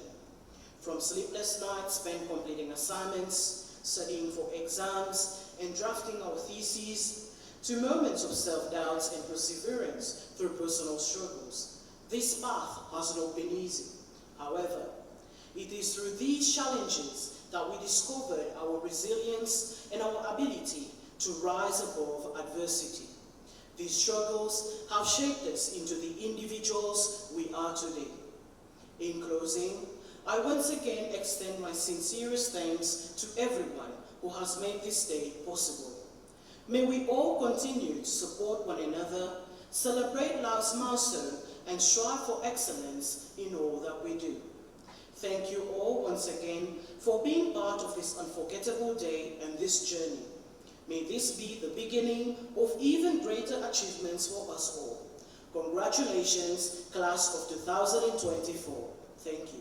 From sleepless nights spent completing assignments, studying for exams, and drafting our theses, to moments of self-doubts and perseverance through personal struggles. This path has not been easy. However, it is through these challenges that we discovered our resilience and our ability to rise above adversity. These struggles have shaped us into the individuals we are today. In closing, I once again extend my sincerest thanks to everyone who has made this day possible. May we all continue to support one another, celebrate life's milestone, and strive for excellence in all that we do. Thank you all once again for being part of this unforgettable day and this journey. May this be the beginning of even greater achievements for us all. Congratulations, class of 2024. Thank you.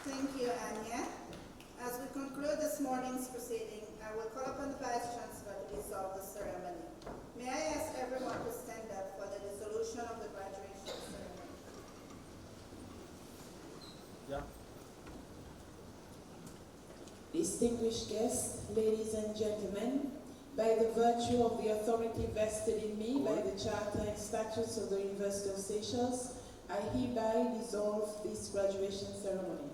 Thank you, Anya. As we conclude this morning's proceeding, I will call upon the Vice Chancellor to dissolve the ceremony. May I ask everyone to stand up for the dissolution of the graduation ceremony? Yeah. Distinguished guests, ladies and gentlemen, by the virtue of the authority vested in me by the Charter and Statutes of the University of Seychelles, I hereby dissolve this graduation ceremony.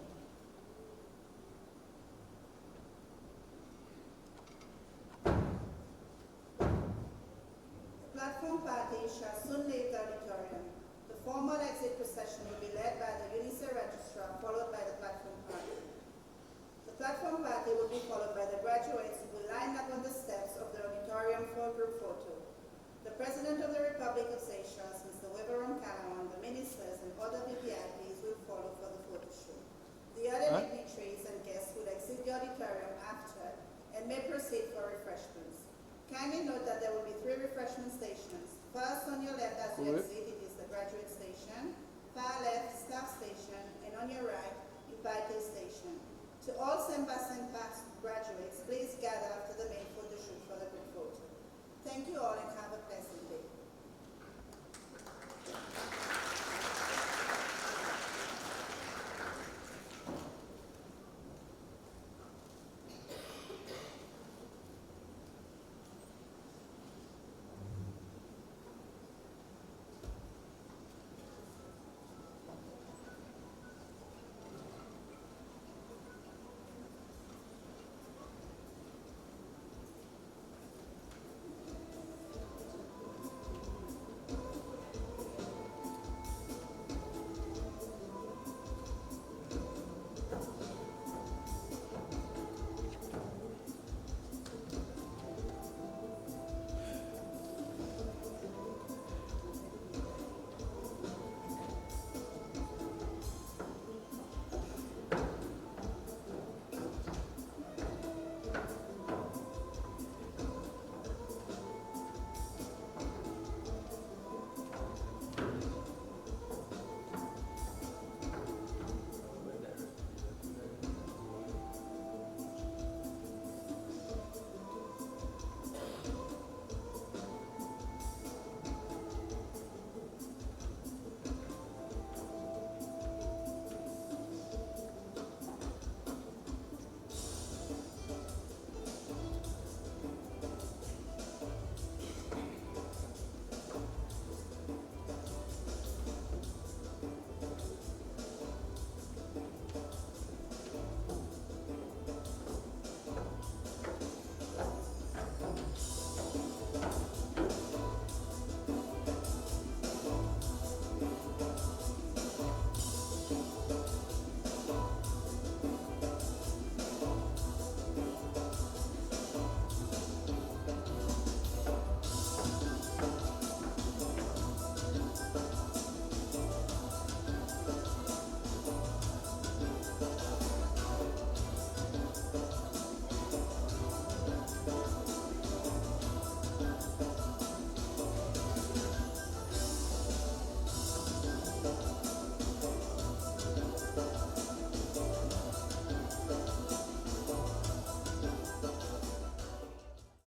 session will be led by the UNICEF registrar, followed by the platform party. The platform party will be followed by the graduates who will line up on the steps of the auditorium for a group photo. The President of the Republic of Seychelles, Mr. Weberon Calawan, the ministers and other VVIPs will follow for the photo shoot. The other dignitaries and guests will exit the auditorium after and may proceed for refreshments. Kindly note that there will be 3 refreshment stations. First, on your left as you exit, it is the graduate station. Far left, staff station, and on your right, invitee station. To all Semba graduates, please gather after the main photo shoot for the group photo. Thank you all and have a pleasant day.